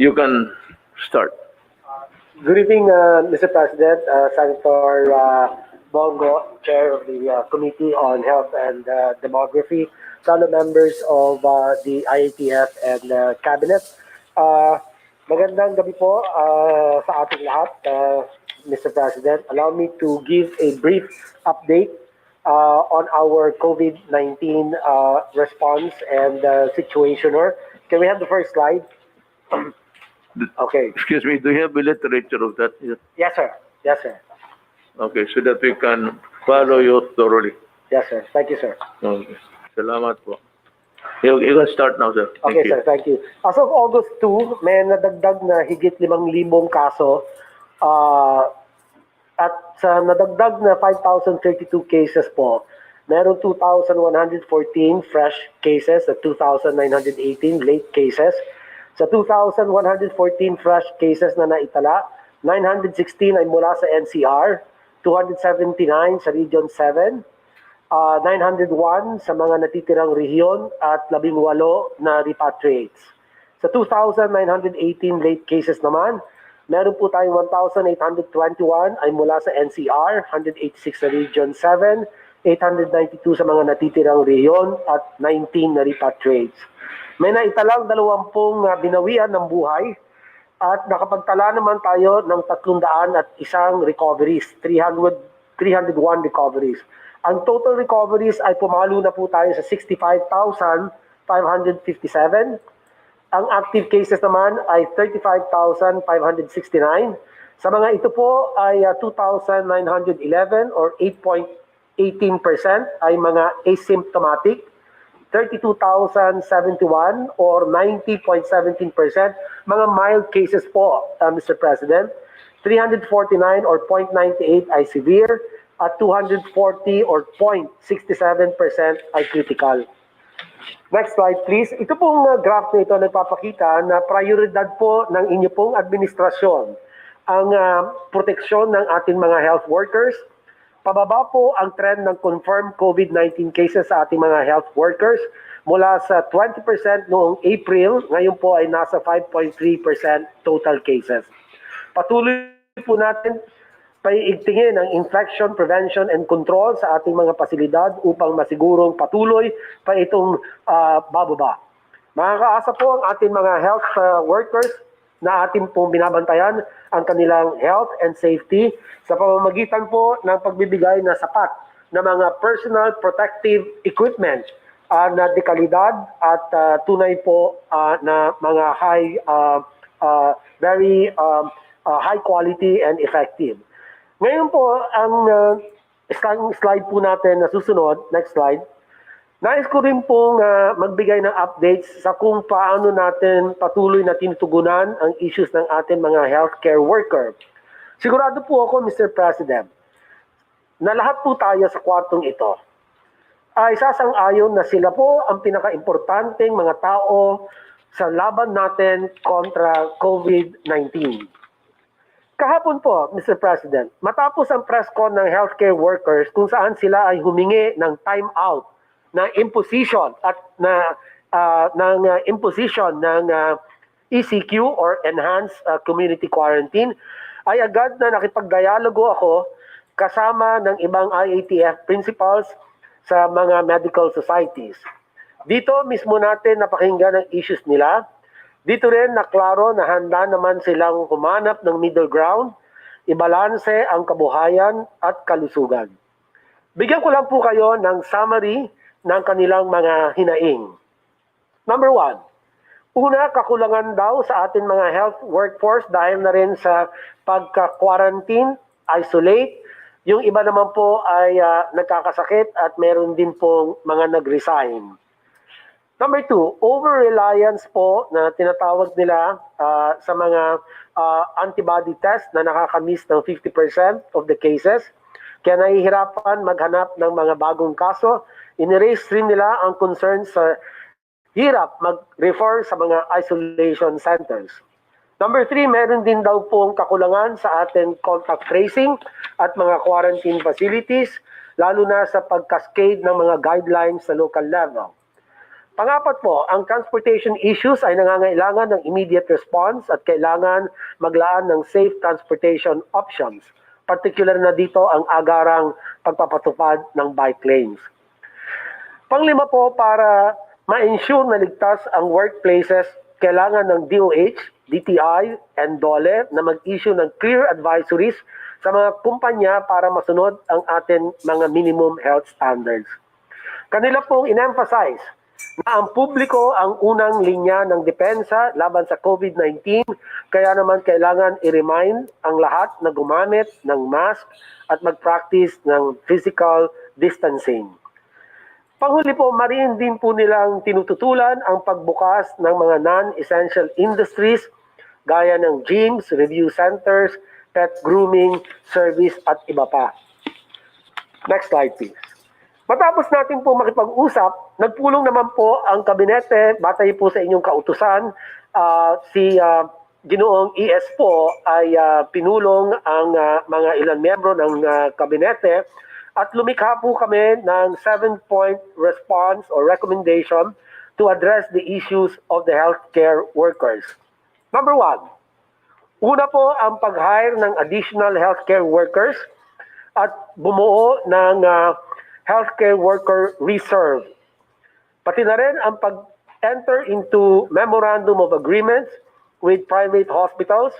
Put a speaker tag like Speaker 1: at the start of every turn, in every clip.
Speaker 1: You can start.
Speaker 2: Good evening, Mr. President, Senator Bongo, Chair of the Committee on Health and Demography, fellow members of the IATF and Cabinet. Magandang gabi po sa ating lahat, Mr. President. Allow me to give a brief update on our COVID-19 response and situation. Can we have the first slide? Okay.
Speaker 1: Excuse me, do you have a literature of that?
Speaker 2: Yes, sir. Yes, sir.
Speaker 1: Okay, so that we can follow you thoroughly.
Speaker 2: Yes, sir. Thank you, sir.
Speaker 1: Okay. Salamat po. You can start now, sir. Thank
Speaker 2: Okay,
Speaker 1: you.
Speaker 2: sir. Thank you. As of August 2, may nadagdag na higit 5,000 kaso at sa nadagdag na 5,032 cases po, meron 2,114 fresh cases at 2,918 late cases. Sa 2,114 fresh cases na naitala, 916 ay mula sa NCR, 279 sa Region 7, 901 sa mga natitirang rehiyon at 18 na repatriates. Sa 2,918 late cases naman, meron po tayong 1,821 ay mula sa NCR, 186 sa Region 7, 892 sa mga natitirang rehiyon at 19 na repatriates. May naitalang 20 binawian ng buhay at nakapagtala naman tayo ng 301 recoveries, 301 recoveries. Ang total recoveries ay pumalo na po tayo sa 65,557. Ang active cases naman ay 35,569. Sa mga ito po ay 2,911 or 8.18% ay mga asymptomatic. 32,071 or 90.17% mga mild cases po, Mr. President. 349 or 0.98 ay severe at 240 or 0.67% ay critical. Next slide please. Ito pong graph na ito nagpapakita na prioridad po ng inyo pong administrasyon ang proteksyon ng ating mga health workers. Pababa po ang trend ng confirmed COVID-19 cases sa ating mga health workers mula sa 20% noong April, ngayon po ay nasa 5.3% total cases. Patuloy po natin paiigtingin ang infection prevention and control sa ating mga pasilidad upang masigurong patuloy pa itong bababa. Makakaasa po ang ating mga health workers na ating pong binabantayan ang kanilang health and safety sa pamamagitan po ng pagbibigay na sapat na mga personal protective equipment na dekalidad at tunay po na mga very high quality and effective. Ngayon po, ang slide po natin na susunod, next slide. Nais ko rin pong magbigay ng updates sa kung paano natin patuloy na tinutugunan ang issues ng ating mga healthcare worker. Sigurado po ako, Mr. President, na lahat po tayo sa kwartong ito ay sasang-ayon na sila po ang pinaka-importanteng mga tao sa laban natin kontra COVID-19. Kahapon po, Mr. President, matapos ang press con ng healthcare workers kung saan sila ay humingi ng time out ng imposition at imposition ng ECQ or Enhanced Community Quarantine, ay agad na nakipagdialogo ako kasama ng ibang IATF principals sa mga medical societies. Dito mismo natin napakinggan ang issues nila. Dito rin naklaro na handa naman silang humanap ng middle ground, ibalanse ang kabuhayan at kalusugan. Bigyan ko lang po kayo ng summary ng kanilang mga hinaing. Number 1, una, kakulangan daw sa ating mga health workforce dahil na rin sa pagka-quarantine, isolate. Yung iba naman po ay nagkakasakit at meron din pong mga nag-resign. Number 2, over-reliance po na tinatawag nila sa mga antibody test na nakakamiss ng 50% of the cases. Kaya nahihirapan maghanap ng mga bagong kaso. In-erase rin nila ang concerns sa hirap mag-refer sa mga isolation centers. Number 3, meron din daw pong kakulangan sa ating contact tracing at mga quarantine facilities, lalo na sa pag-cascade ng mga guidelines sa local level. Pangapat po, ang transportation issues ay nangangailangan ng immediate response at kailangan maglaan ng safe transportation options. Particular na dito ang agarang pagpapatupad ng bike lanes. Panglima po, para ma-ensure na ligtas ang workplaces, kailangan ng DOH, DTI, and DOLE na mag-issue ng clear advisories sa mga kumpanya para masunod ang ating mga minimum health standards. Kanila pong in-emphasize na ang publiko ang unang linya ng depensa laban sa COVID-19, kaya naman kailangan i-remind ang lahat na gumamit ng mask at mag-practice ng physical distancing. Panghuli po, mariin din po nilang tinututulan ang pagbukas ng mga non-essential industries gaya ng gyms, review centers, pet grooming, service at iba pa. Next slide please. Matapos natin po makipag-usap, nagpulong naman po ang kabinete, batay po sa inyong kautusan, si Ginoong ES po ay pinulong ang mga ilang miyembro ng kabinete at lumikha po kami ng 7-point response or recommendation to address the issues of the healthcare workers. Number 1, una po ang pag-hire ng additional healthcare workers at bumuo ng healthcare worker reserve. Pati na rin ang pag-enter into memorandum of agreements with private hospitals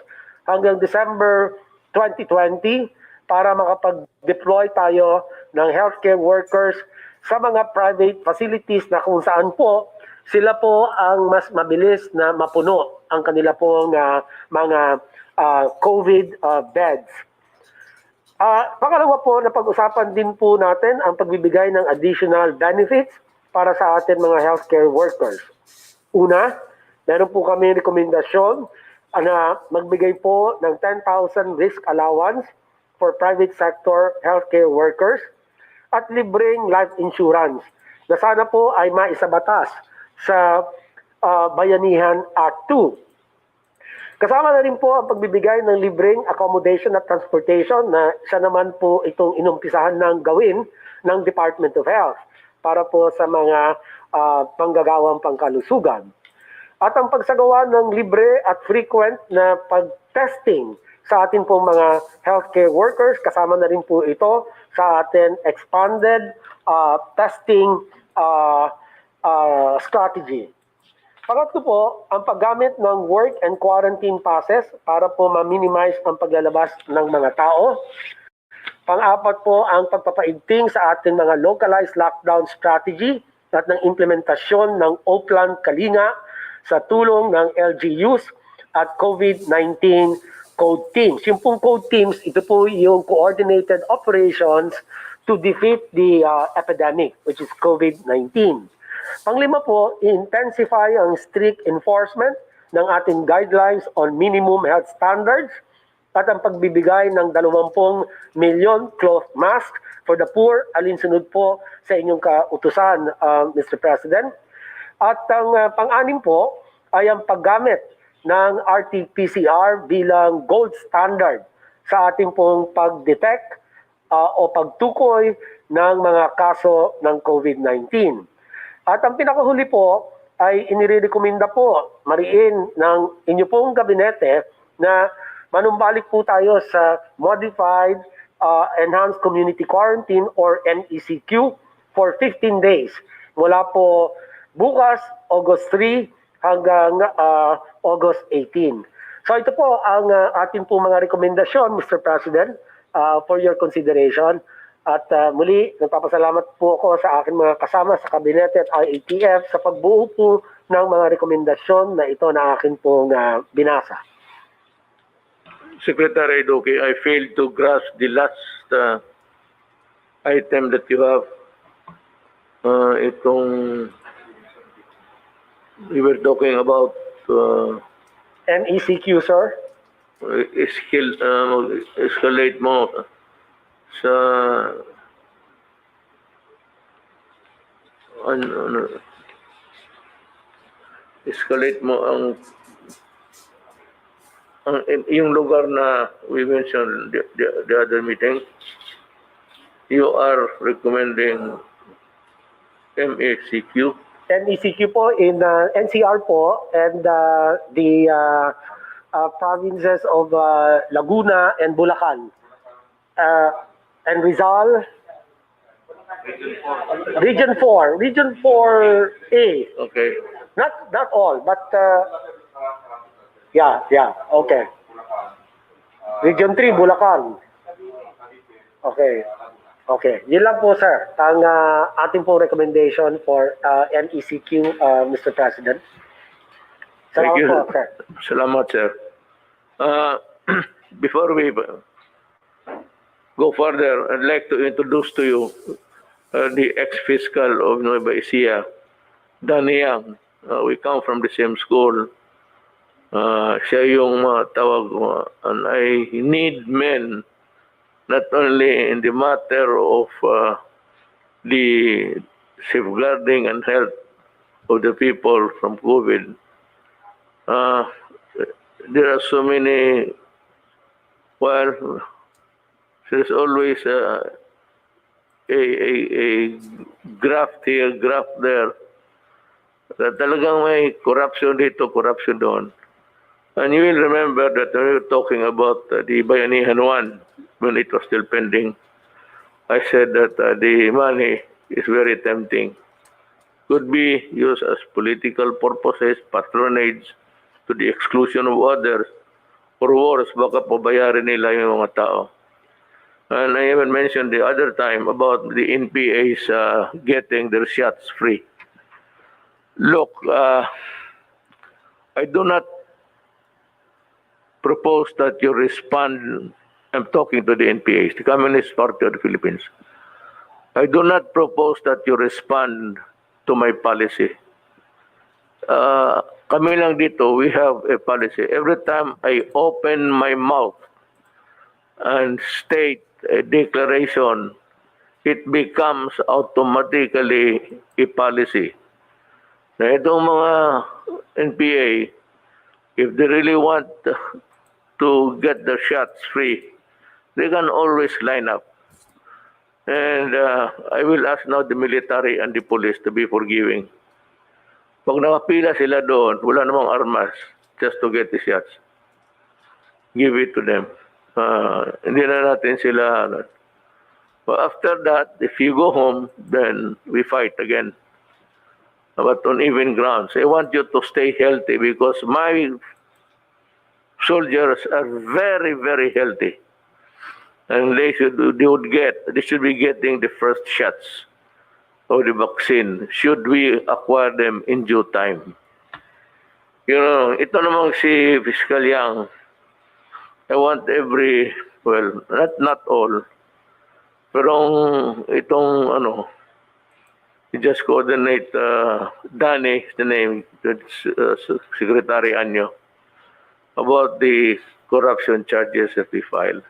Speaker 2: hanggang December 2020 para makapag-deploy tayo ng healthcare workers sa mga private facilities na kung saan po sila po ang mas mabilis na mapuno ang kanila pong mga COVID beds. Pangalawa po, napag-usapan din po natin ang pagbibigay ng additional benefits para sa ating mga healthcare workers. Una, meron po kami rekomendasyon na magbigay po ng 10,000 risk allowance for private sector healthcare workers at libreng life insurance na sana po ay maisabatas sa Bayanihan Act 2. Kasama na rin po ang pagbibigay ng libreng accommodation at transportation na siya naman po itong inumpisahan ng gawin ng Department of Health para po sa mga panggagawang pangkalusugan. At ang pagsagawa ng libre at frequent na pag-testing sa ating pong mga healthcare workers, kasama na rin po ito sa ating expanded testing strategy. Pangatlo po, ang paggamit ng work and quarantine passes para po ma-minimize ang paglalabas ng mga tao. Pang-apat po, ang pagpapaigting sa ating mga localized lockdown strategy at ng implementasyon ng Oplan Kalinga sa tulong ng LGUs at COVID-19 code teams. Yung pong code teams, ito po yung coordinated operations to defeat the epidemic, which is COVID-19. Panglima po, intensify ang strict enforcement ng ating guidelines on minimum health standards at ang pagbibigay ng 20 milyon cloth mask for the poor, alinsunod po sa inyong kautusan, Mr. President. At ang pang-anim po ay ang paggamit ng RT-PCR bilang gold standard sa ating pong pag-detect o pagtukoy ng mga kaso ng COVID-19. At ang pinakahuli po ay inirekomenda po mariin ng inyo pong gabinete na manumbalik po tayo sa Modified Enhanced Community Quarantine or NECQ for 15 days. Mula po bukas, August 3 hanggang August 18. So ito po ang ating po mga rekomendasyon, Mr. President, for your consideration. At muli, nagpapasalamat po ako sa aking mga kasama sa kabinete at IATF sa pagbuo po ng mga rekomendasyon na ito na akin pong binasa.
Speaker 1: Secretary Duque, I failed to grasp the last item that you have. We were talking about
Speaker 2: NECQ, sir?
Speaker 1: Escalate mo sa escalate mo ang yung lugar na we mentioned the other meeting. You are recommending MECQ
Speaker 2: NECQ po in NCR po and the provinces of Laguna and Bulacan. And Rizal, Region 4, Region 4A.
Speaker 1: Okay.
Speaker 2: Not all, but yeah, okay. Region 3, Bulacan. Okay. Okay. Yun lang po, sir. Ang ating po recommendation for NECQ, Mr. President.
Speaker 1: Thank
Speaker 2: Salamat
Speaker 1: you.
Speaker 2: po, sir.
Speaker 1: Salamat, sir. Before we go further, I'd like to introduce to you the ex-fiscal of Nueva Ecija, Danny Yang. We come from the same school. Siya yung tawag mo, and I need men not only in the matter of the safeguarding and health of the people from COVID. There are so many, well, there's always a graft here, graft there. Talagang may corruption dito, corruption doon. And you will remember that when we were talking about the Bayanihan 1, when it was still pending, I said that the money is very tempting. Could be used as political purposes, patronage, to the exclusion of others, or worse, baka pabayarin nila yung mga tao. And I even mentioned the other time about the NPAs getting their shots free. Look, I do not propose that you respond. I'm talking to the NPAs, the Communist Party of the Philippines. I do not propose that you respond to my policy. Kami lang dito, we have a policy. Every time I open my mouth and state a declaration, it becomes automatically a policy. Na itong mga NPA, if they really want to get their shots free, they can always line up. And I will ask now the military and the police to be forgiving. Pag nakapila sila doon, wala namang armas, just to get the shots. Give it to them. Hindi na natin sila. But after that, if you go home, then we fight again. But on even grounds. I want you to stay healthy because my soldiers are very, very healthy. And they should be getting the first shots of the vaccine should we acquire them in due time. You know, ito namang si Fiscal Yang, I want not all, pero itong you just coordinate, Danny is the name, Secretary Anyo, about the corruption charges that we filed.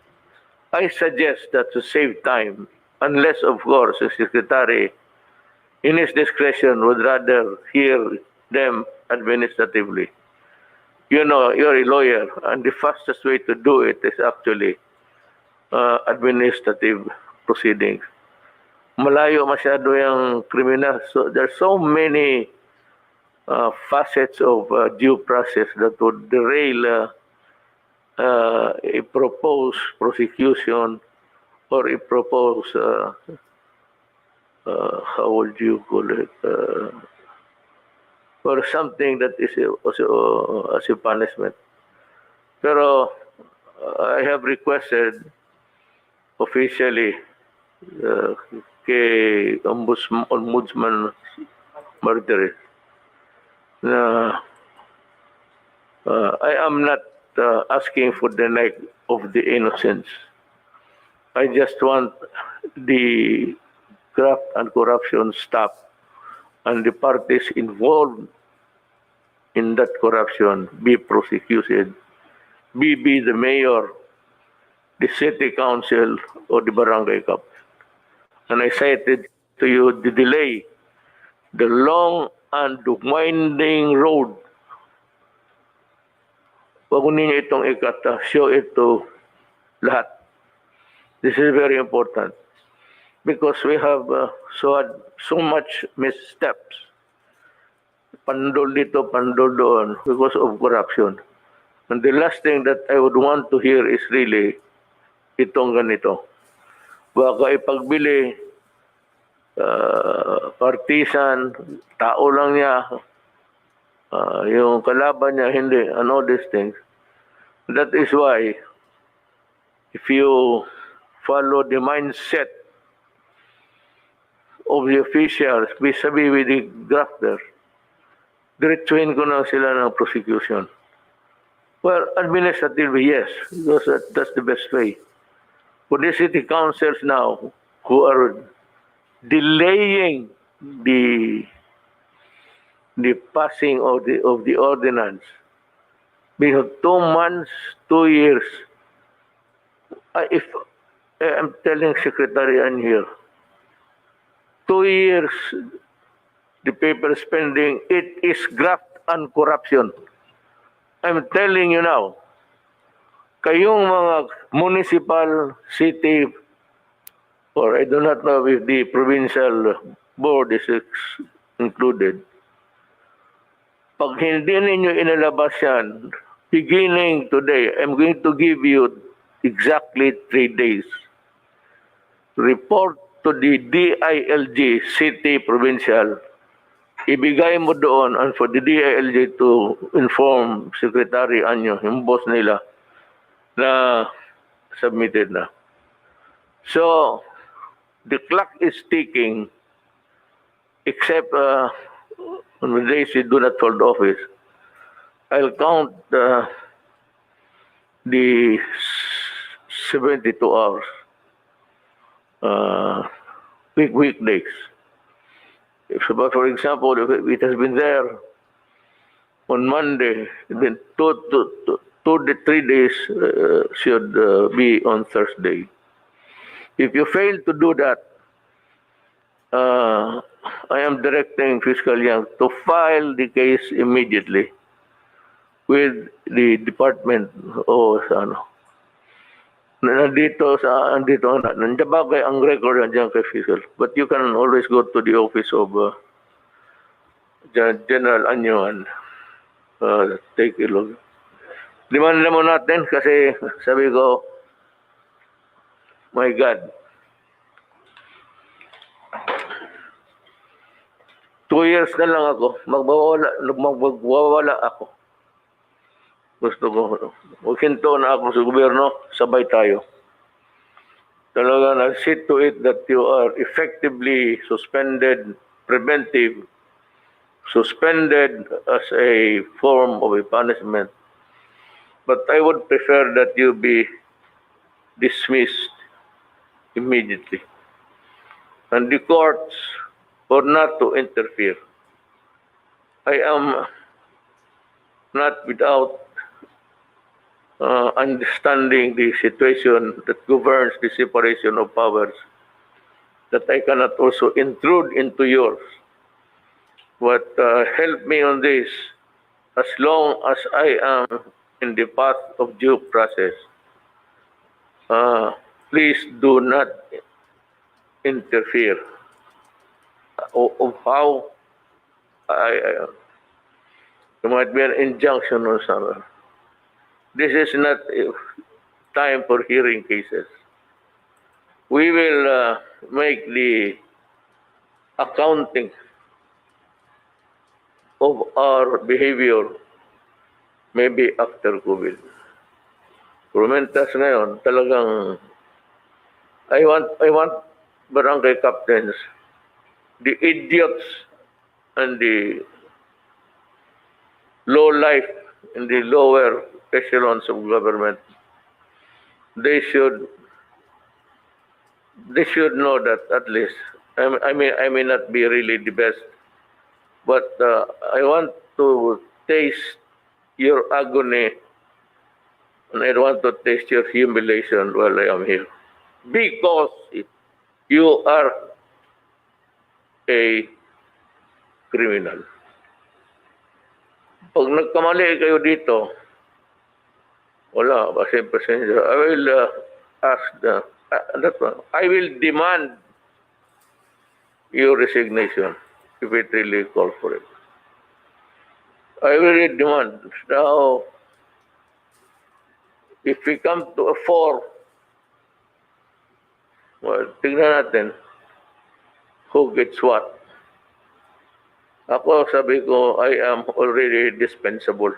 Speaker 1: I suggest that to save time, unless of course the Secretary in his discretion would rather hear them administratively. You know, you're a lawyer, and the fastest way to do it is actually administrative proceedings. Malayo masyado yung criminal. So there's so many facets of due process that would derail a proposed prosecution or a proposed, how would you call it, or something that is also as a punishment. Pero I have requested officially kay Ombudsman Martires na I am not asking for the neck of the innocents. I just want the graft and corruption stop and the parties involved in that corruption be prosecuted, be the mayor, the city council, or the barangay captain. And I cited to you the delay, the long and winding road. Huwag ninyo itong ikata, show it to lahat. This is very important because we have so much missteps pandol dito, pandol doon because of corruption. And the last thing that I would want to hear is really itong ganito. Baka ipagbili, partisan, tao lang niya, yung kalaban niya, hindi, and all these things. That is why, if you follow the mindset of the officials vis-a-vis with the grafter, diretsuhin ko na sila ng prosecution. Well, administratively, yes, because that's the best way. For the city councils now who are delaying the passing of the ordinance, we have 2 months, 2 years. If I'm telling Secretary Ann here, 2 years the paper spending, it is graft and corruption. I'm telling you now, kayong mga municipal, city, or I do not know if the provincial board is included, pag hindi ninyo inilabas yan, beginning today, I'm going to give you exactly 3 days. Report to the DILG, city, provincial, ibigay mo doon and for the DILG to inform Secretary Anyo, yung boss nila, na submitted na. So, the clock is ticking except on the days you do not hold office. I'll count the 72 hours, weekdays. But for example, if it has been there on Monday, then 2 to 3 days should be on Thursday. If you fail to do that, I am directing Fiscal Yang to file the case immediately with the department o sa ano. Nandito nandiyan bagay ang record nandiyan kay Fiscal. But you can always go to the office of General Anyo and take a look. Limanda mo natin kasi sabi ko, my God, 2 years na lang ako, magbawala ako. Gusto ko, huwaghinto na ako sa gobyerno, sabay tayo. Talaga, I'll see to it that you are effectively suspended, preventive, suspended as a form of a punishment. But I would prefer that you be dismissed immediately. And the courts for not to interfere. I am not without understanding the situation that governs the separation of powers, that I cannot also intrude into yours. But help me on this, as long as I am in the path of due process. Please do not interfere of how there might be an injunction or something. This is not time for hearing cases. We will make the accounting of our behavior maybe after COVID. Rumentas ngayon, talagang I want barangay captains, the idiots and the low life in the lower echelons of government, they should know that at least. I may not be really the best, but I want to taste your agony, and I want to taste your humiliation while I am here, because you are a criminal. Pag nagkamali kayo dito, wala, pasensya. I will ask I will demand your resignation if it really calls for it. I really demand. Now, if we come to a 4, well, tingnan natin who gets what. Ako, sabi ko, I am already dispensable.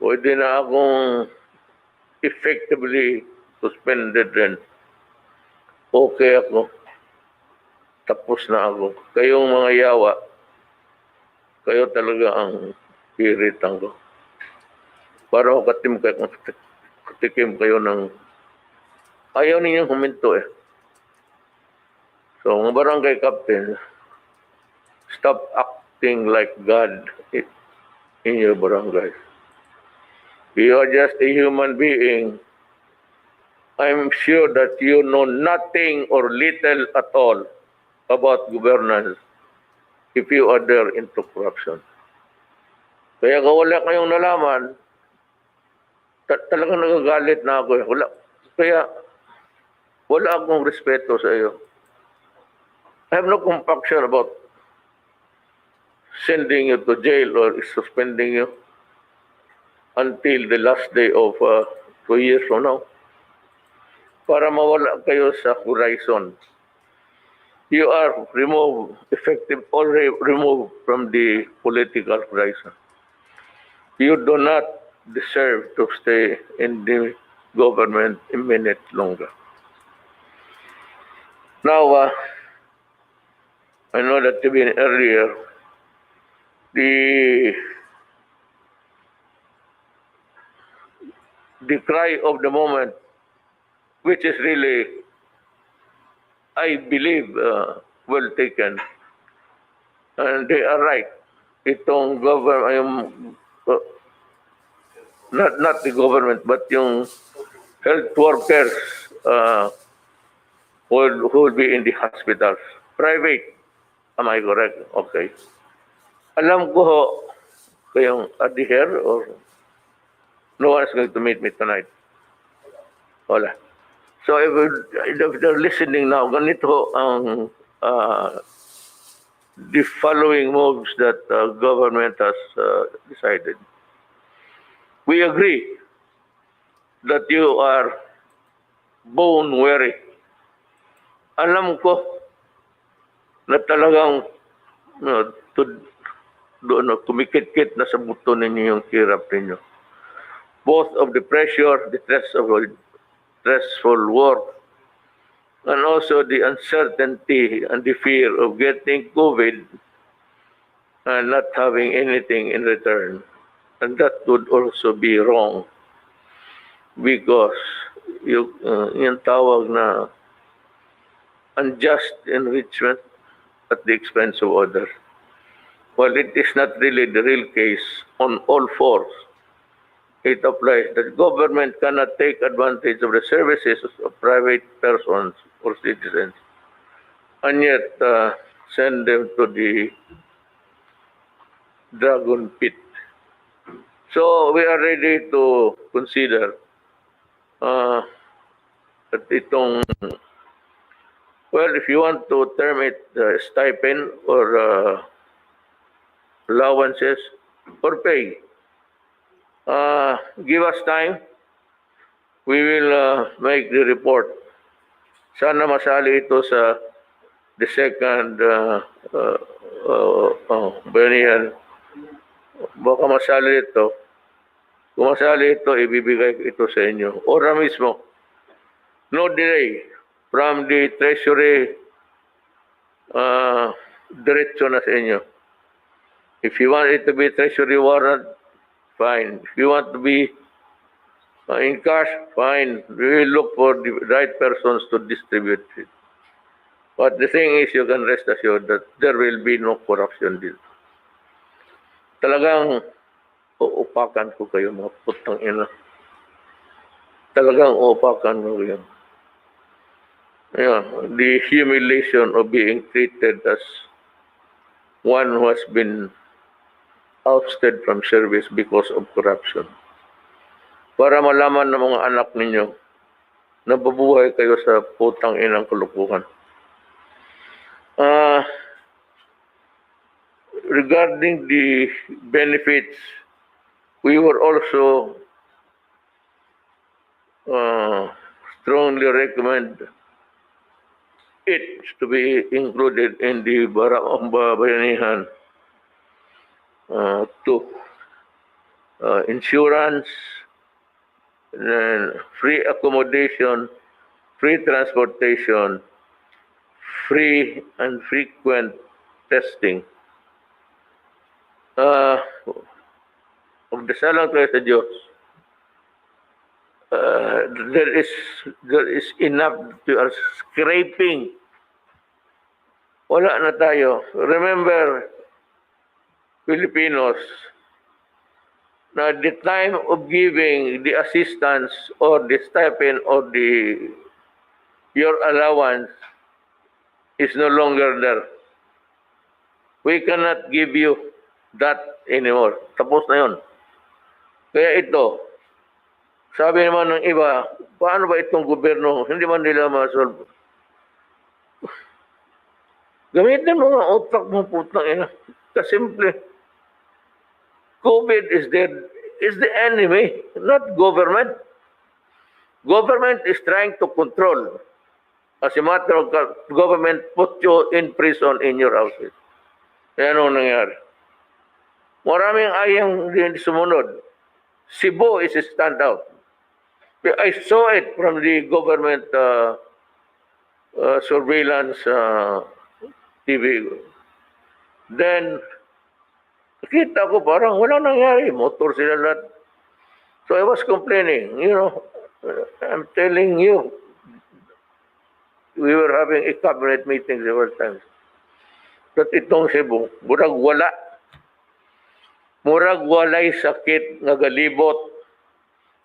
Speaker 1: Pwede na akong effectively suspended rin. Okay ako. Tapos na ako. Kayong mga yawa, kayo talaga ang piritan ko. Para katikim kayo ng ayaw ninyong huminto eh. So, mga barangay captain, stop acting like God in your barangay. You are just a human being. I'm sure that you know nothing or little at all about governance if you are there into corruption. Kaya kung wala kayong nalaman, talagang nagagalit na ako. Kaya wala akong respeto sa iyo. I have no compunction about sending you to jail or suspending you until the last day of 2 years from now. Para mawala kayo sa horizon. You are already removed from the political horizon. You do not deserve to stay in the government a minute longer. Now, I know that even earlier, the cry of the moment, which is really, I believe, well taken, and they are right. Itong government, not the government, but yung health workers who will be in the hospitals. Private. Am I correct? Okay. Alam ko ho, kayong adhere or no one is going to meet me tonight. Wala. So if they're listening now, ganito ang the following moves that government has decided. We agree that you are bone weary. Alam ko na talagang kumikit-kit na sa buto ninyo yung hirap ninyo. Both of the pressure, the stressful work, and also the uncertainty and the fear of getting COVID and not having anything in return. And that would also be wrong because yung tawag na unjust enrichment at the expense of others. Well, it is not really the real case on all fours. It applies that government cannot take advantage of the services of private persons or citizens and yet send them to the dragon pit. So we are ready to consider that itong, well, if you want to term it stipend or allowances or pay, give us time. We will make the report. Sana masali ito sa the second biennial. Baka masali ito. Kung masali ito, ibibigay ito sa inyo. Ora mismo, no delay from the treasury, diretso na sa inyo. If you want it to be treasury warrant, fine. If you want to be in cash, fine. We will look for the right persons to distribute it. But the thing is, you can rest assured that there will be no corruption dito. Talagang uupakan ko kayo, mga putang ina. Talagang uupakan ko kayo. Yeah, the humiliation of being treated as one who has been ousted from service because of corruption. Para malaman ng mga anak ninyo na babuhay kayo sa putang inang kulukuhan. regarding the benefits, we were also strongly recommend it to be included in the bayanihan to insurance, and free accommodation, free transportation, free and frequent testing. Magdasalang tayo sa Diyos. There is enough to are scraping. Wala na tayo. Remember, Filipinos, na the time of giving the assistance or the stipend or your allowance is no longer there. We cannot give you that anymore. Tapos na yun. Kaya ito, sabi naman ng iba, paano ba itong gobyerno? Hindi man nila ma-solve. Gamitin mo nga utak mo, putang ina. Kasimple. COVID is the enemy, not government. Government is trying to control. As a matter of government, put you in prison in your houses. Kaya ano nangyari? Maraming ayang din sumunod. Cebu is a standout. I saw it from the government surveillance TV. Then, nakita ko parang walang nangyari. Motor sila lahat. So I was complaining, I'm telling you, we were having a cabinet meeting several times. That itong Cebu, murag wala. Murag walay sakit nga galibot.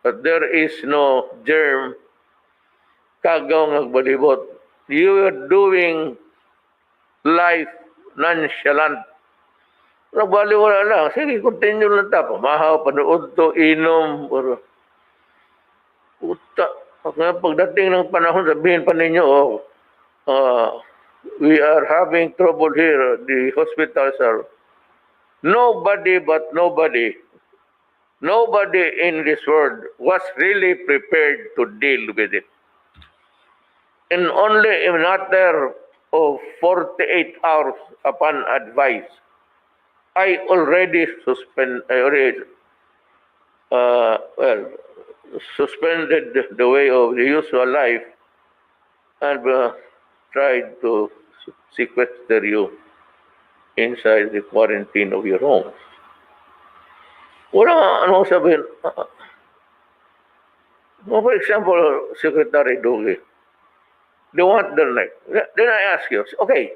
Speaker 1: But there is no germ kagaw nga balibot. You are doing life nonchalant. Nagbaliwala lang. Sige, continue lang tapo. Mahaw, panood to, inom. Puta. Pagdating ng panahon, sabihin pa ninyo, we are having trouble here. The hospitals are nobody in this world was really prepared to deal with it. In only a matter of 48 hours upon advice, I already suspended the way of the usual life and tried to sequester you inside the quarantine of your home. Wala anong sabihin. For example, Secretary Dugue, they want their neck. Then I ask you, okay,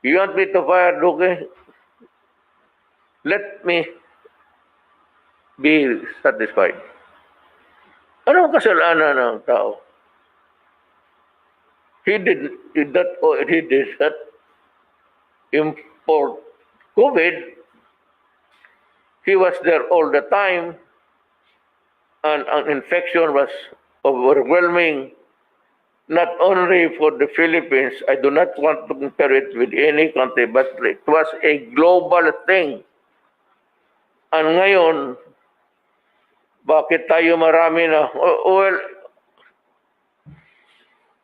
Speaker 1: you want me to fire Dugue? Let me be satisfied. Anong kasalanan ng tao? He did not import COVID. He was there all the time, and an infection was overwhelming, not only for the Philippines. I do not want to compare it with any country, but it was a global thing. And ngayon, bakit tayo marami na? Well,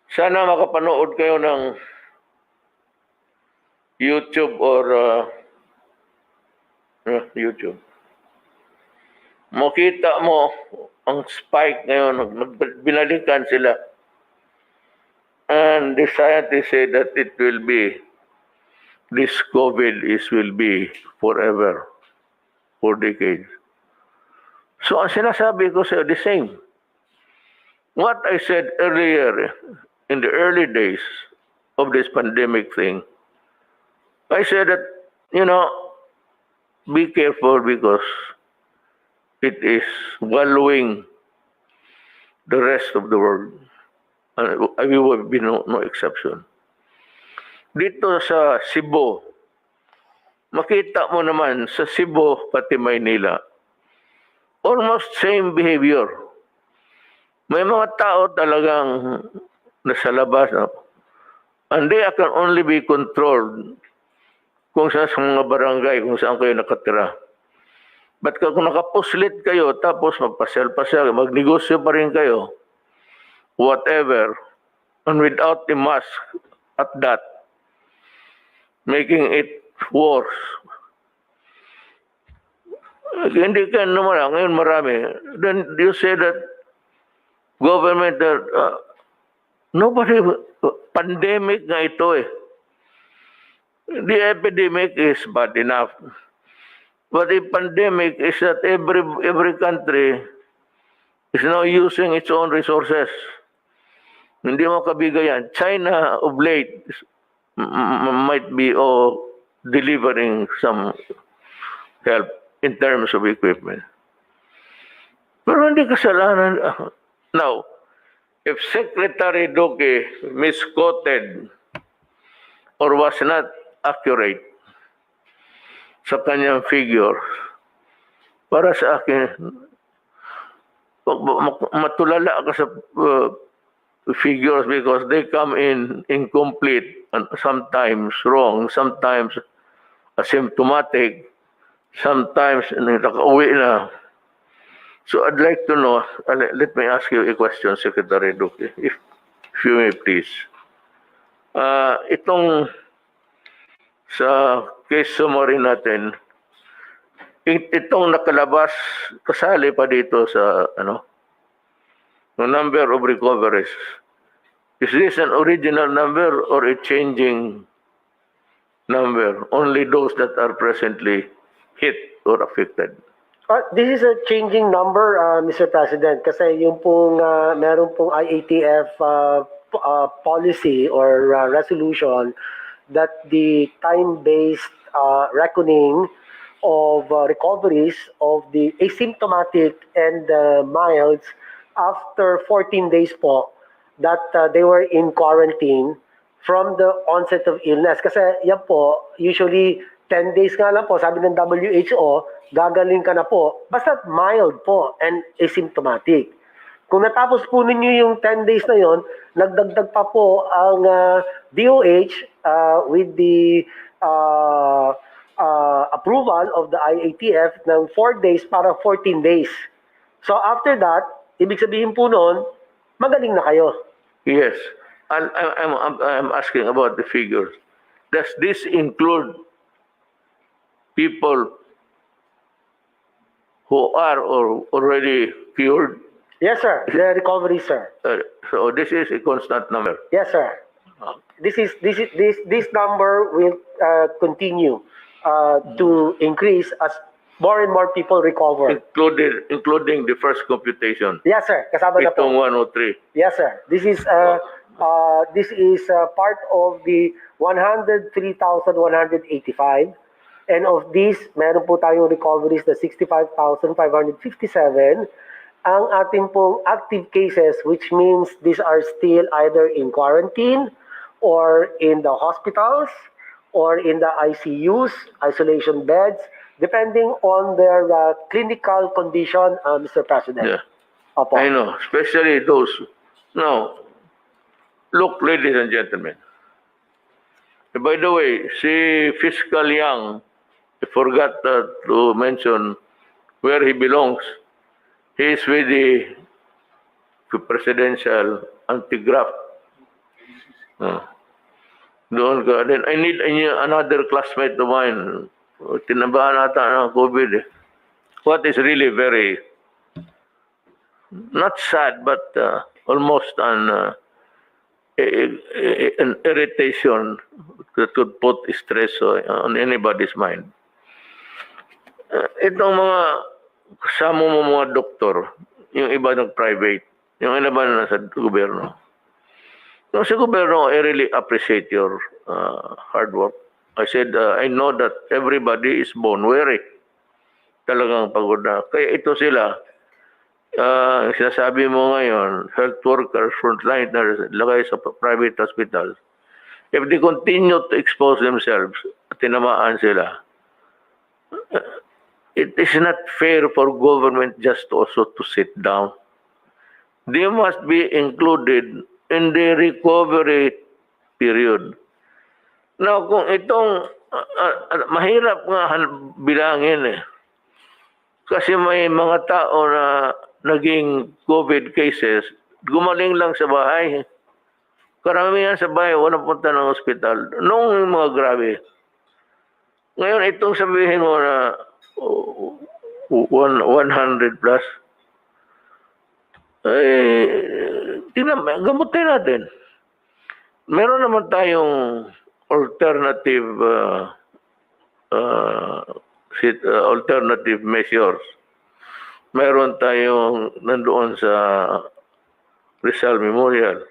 Speaker 1: sana makapanood kayo ng YouTube or YouTube. Makita mo ang spike ngayon, binalikan sila. And the scientists say that it will be, this COVID will be forever, for decades. So ang sinasabi ko sa the same. What I said earlier, in the early days of this pandemic thing, I said that, be careful because it is swallowing the rest of the world. And we will be no exception. Dito sa Cebu, makita mo naman sa Cebu pati Maynila, almost same behavior. May mga tao talagang nasa labas, and they can only be controlled kung sa mga barangay, kung saan kayo nakatira. But kung nakapuslit kayo, tapos magpasyal-pasyal, magnegosyo pa rin kayo, whatever, and without a mask at that, making it worse. Hindi ka naman, ngayon marami. Then you say that government, nobody, pandemic nga ito eh. The epidemic is bad enough. But the pandemic is that every country is now using its own resources. Hindi mo kabigayan. China of late might be delivering some help in terms of equipment. Pero hindi kasalanan. Now, if Secretary Duque misquoted or was not accurate sa kanyang figure, para sa akin, matulala ka sa figures because they come in incomplete and sometimes wrong, sometimes asymptomatic, sometimes nakauwi na. So I'd like to know, let me ask you a question, Secretary Duque, if you may please. Itong sa case summary natin, itong nakalabas, kasali pa dito sa the number of recoveries. Is this an original number or a changing number? Only those that are presently hit or affected.
Speaker 2: This is a changing number, Mr. President, kasi yung pong meron pong IATF policy or resolution that the time-based reckoning of recoveries of the asymptomatic and milds after 14 days po that they were in quarantine from the onset of illness. Kasi yan po, usually 10 days nga lang po, sabi ng WHO, gagaling ka na po. Basta mild po and asymptomatic. Kung natapos po ninyo yung 10 days na yon, nagdagdag pa po ang DOH with the approval of the IATF ng 4 days para 14 days. So after that, ibig sabihin po noon, magaling na kayo.
Speaker 1: Yes. And I'm asking about the figures. Does this include people who are already cured?
Speaker 2: Yes, sir. The recovery, sir.
Speaker 1: So this is a constant number.
Speaker 2: Yes, sir. This number will continue to increase as more and more people recover.
Speaker 1: Including the first computation.
Speaker 2: Yes, sir. Kasama na po.
Speaker 1: Itong 103.
Speaker 2: Yes, sir. This is part of the 103,185. And of this, meron po tayong recoveries na 65,557. Ang ating pong active cases, which means these are still either in quarantine or in the hospitals or in the ICUs, isolation beds, depending on their clinical condition, Mr. President.
Speaker 1: Yeah.
Speaker 2: Opo.
Speaker 1: I know, especially those. Now, look, ladies and gentlemen. By the way, si Fiscal Yang, I forgot to mention where he belongs. He is with the presidential anti-graft. Doon ka. Then I need another classmate of mine. Tinabahan ata ng COVID eh. What is really very, not sad, but almost an irritation that could put stress on anybody's mind. Itong mga kasama mo mga doktor, yung iba nag-private, yung iba na nasa gobyerno. No, sa gobyerno, I really appreciate your hard work. I said, I know that everybody is born weary. Talagang pagod na. Kaya ito sila, sinasabi mo ngayon, health workers, frontliners, lagay sa private hospitals, if they continue to expose themselves, tinamaan sila, it is not fair for government just also to sit down. They must be included in the recovery period. Now, kung itong mahirap nga bilangin eh. Kasi may mga tao na naging COVID cases, gumaling lang sa bahay. Karamihan sa bahay, walang punta ng ospital. Noong mga grabe. Ngayon, itong sabihin mo na 100 plus, tingnan, gamutin natin. Meron naman tayong alternative alternative measures. Meron tayong nandoon sa Rizal Memorial.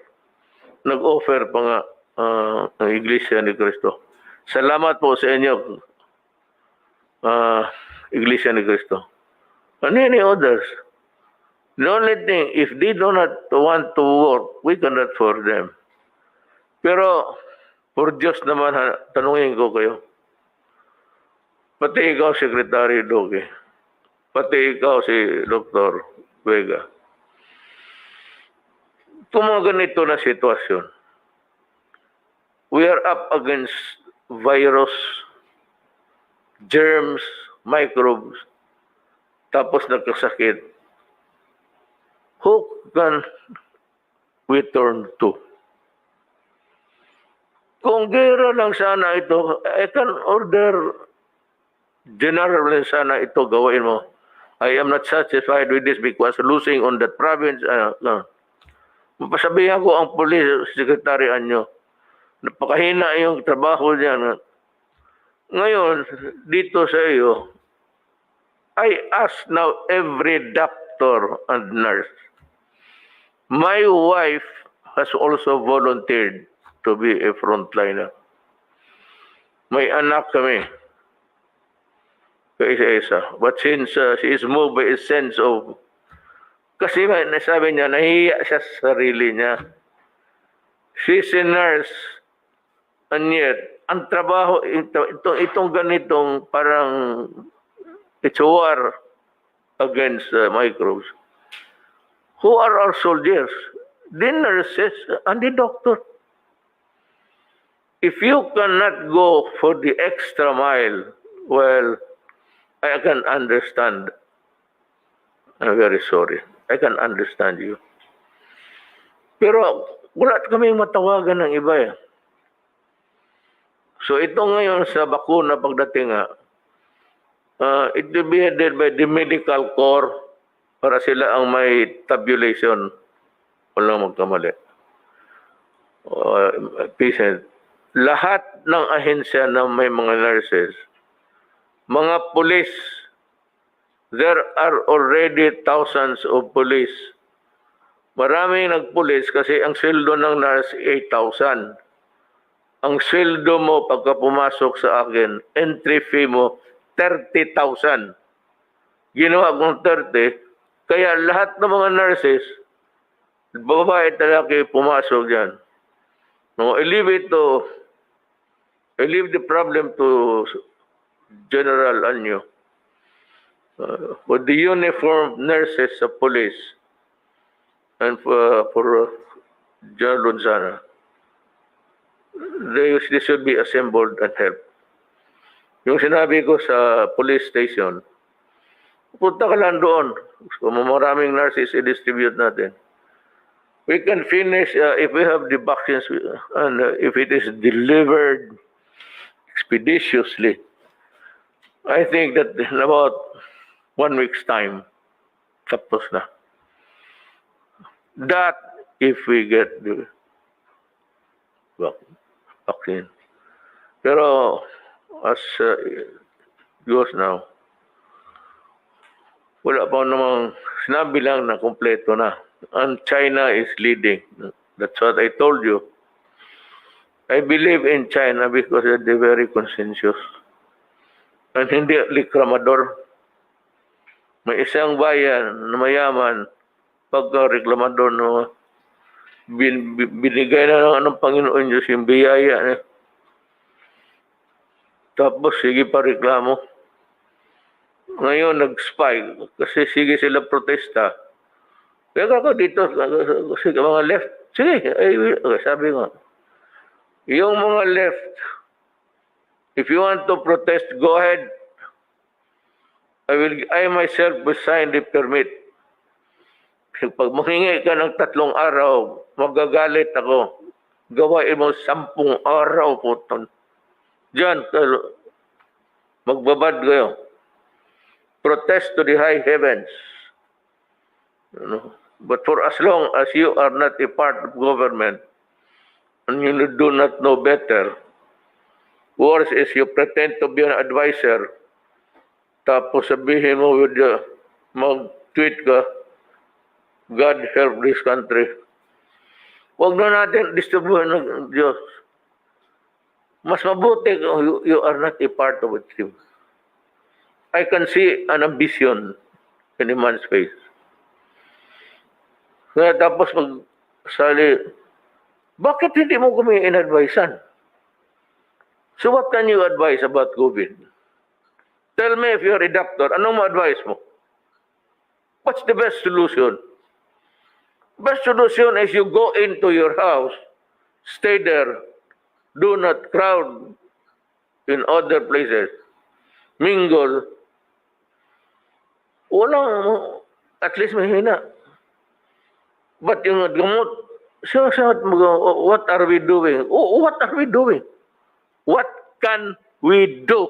Speaker 1: Nag-offer pa nga ang Iglesia ni Cristo. Salamat po sa inyo, Iglesia ni Cristo. And any others. The only thing, if they do not want to work, we cannot force them. Pero, for Diyos naman, tanungin ko kayo. Pati ikaw, Secretary Doge. Pati ikaw, si Dr. Vega. Kung mga ganito na sitwasyon, we are up against virus, germs, microbes, tapos nagkasakit. Who can we turn to? Kung gera lang sana ito, I can order general sana ito gawin mo. I am not satisfied with this because losing on that province. Mapasabihan ko ang police sekretarian nyo. Napakahina yung trabaho niya. Ngayon, dito sa iyo, I ask now every doctor and nurse. My wife has also volunteered to be a frontliner. May anak kami. Kaisa-isa. But since she is moved by a sense of... Kasi nasabi niya, nahiya siya sa sarili niya. She's a nurse. And yet, ang trabaho, itong ganitong parang it's a war against microbes. Who are our soldiers? The nurses and the doctor. If you cannot go for the extra mile, well, I can understand. I'm very sorry. I can understand you. Pero wala kaming matawagan ng iba eh. So ito ngayon sa bakuna pagdating it will be headed by the medical corps para sila ang may tabulation. Walang magkamali. Patient. Lahat ng ahensya na may mga nurses, mga police, there are already thousands of police. Maraming nagpulis kasi ang sweldo ng nurse 8,000. Ang sweldo mo pagka pumasok sa akin, entry fee mo 30,000. Ginawa kong 30, kaya lahat ng mga nurses, babae at lalaki pumasok dyan. No, I leave the problem to General Anyo. For the uniformed nurses sa police and for General Lunzana, they should be assembled and help. Yung sinabi ko sa police station, punta ka lang doon. So, maraming nurses i-distribute natin. We can finish if we have the vaccines and if it is delivered expeditiously. I think that in about 1 week's time, tapos na. That if we get the vaccine. Pero as goes now, wala pa namang sinabi lang na kompleto na. And China is leading. That's what I told you. I believe in China because they're very conscientious. And hindi reklamador. May isang bayan na mayaman, pagka reklamador no, binigay na ng Panginoon Diyos yung biyaya niya. Tapos sige pa reklamo. Ngayon nag-spike kasi sige sila protesta. Kaya ako dito, sige mga left, sige, sabi nga, yung mga left, If you want to protest, go ahead. I myself will sign the permit. Pag manghingi ka ng 3 araw, magagalit ako. Gawain mo 10 araw po. Diyan, magbabad kayo. Protest to the high heavens. But for as long as you are not a part of government and you do not know better, worse is you pretend to be an advisor, tapos sabihin mo mag-tweet ka, God help this country. Huwag na natin distribuhin ng Diyos. Mas mabuti kung you are not a part of it. I can see an ambition in a man's face. Kaya tapos magsali, bakit hindi mo kami in-advisean? So what can you advise about COVID? Tell me if you're a doctor, anong ma-advise mo? What's the best solution? Best solution is you go into your house, stay there, do not crowd in other places, mingle. Walang, at least mahina. But yung gamot, what are we doing? Oh, what are we doing? What can we do?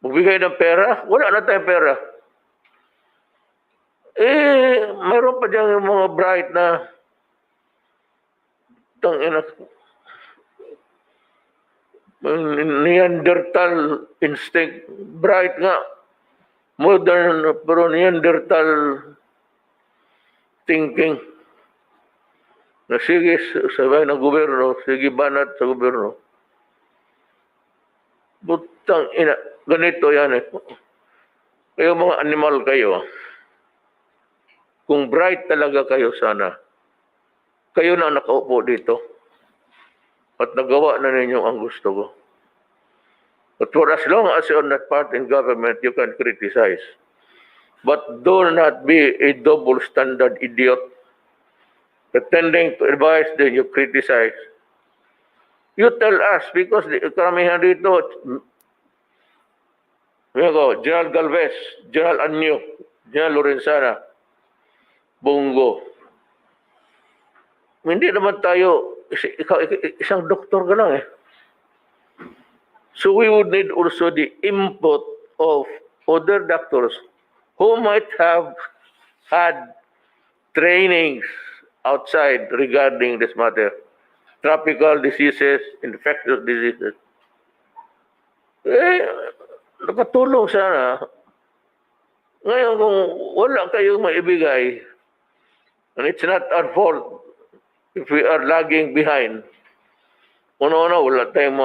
Speaker 1: Magbigay ng pera? Wala na tayong pera. Mayroon pa dyan yung mga bright na Neanderthal instinct. Bright nga. Modern, pero Neanderthal thinking. Na sige, sabay ng gobyerno, sige banat sa gobyerno. Butang ina, ganito yan eh. Kayo mga animal kayo, kung bright talaga kayo sana, kayo na nakaupo dito at nagawa na ninyo ang gusto ko. But for as long as you're not part in government, you can criticize. But do not be a double standard idiot pretending to advise, then you criticize. You tell us, because karamihan dito, General Galvez, General Anyo, General Lorenzana, Bongo. Hindi naman tayo, isang doktor ka lang eh. So we would need also the input of other doctors who might have had trainings outside regarding this matter. Tropical diseases, infectious diseases. Nakatulong sana. Ngayon kung wala kayong maibigay, and it's not our fault if we are lagging behind. Una-una, wala tayong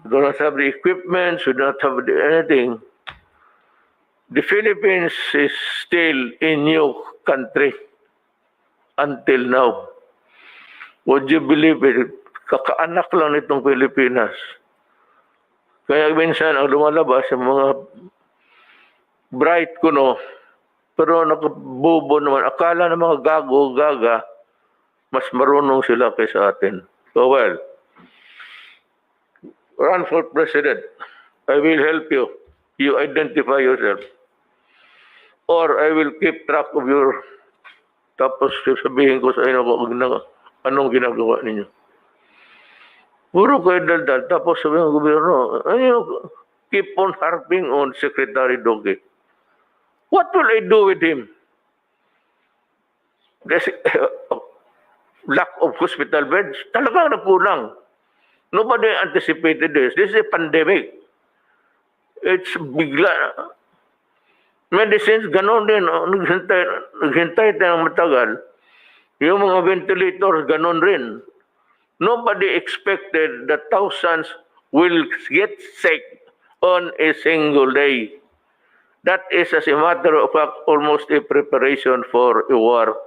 Speaker 1: do not have the equipment, should not have anything. The Philippines is still a new country until now. Would you believe it? Kakaanak lang nitong Pilipinas. Kaya minsan ang lumalabas sa mga bright kuno, pero nakabobo naman. Akala ng mga gago-gaga, mas marunong sila kaysa atin. So well, run for president. I will help you. You identify yourself. Or I will keep track of your... Tapos sabihin ko sa inyo anong ginagawa ninyo. Puro kayo daldal. Tapos sabihin ng gobyerno, keep on harping on Secretary Doge. What will I do with him? There's lack of hospital beds. Talagang nagkulang. Nobody anticipated this. This is a pandemic. It's bigla. Medicines, ganon din. Naghintay tayo ng matagal. Yung mga ventilators, ganon rin. Nobody expected that thousands will get sick on a single day. That is, as a matter of fact, almost a preparation for a war.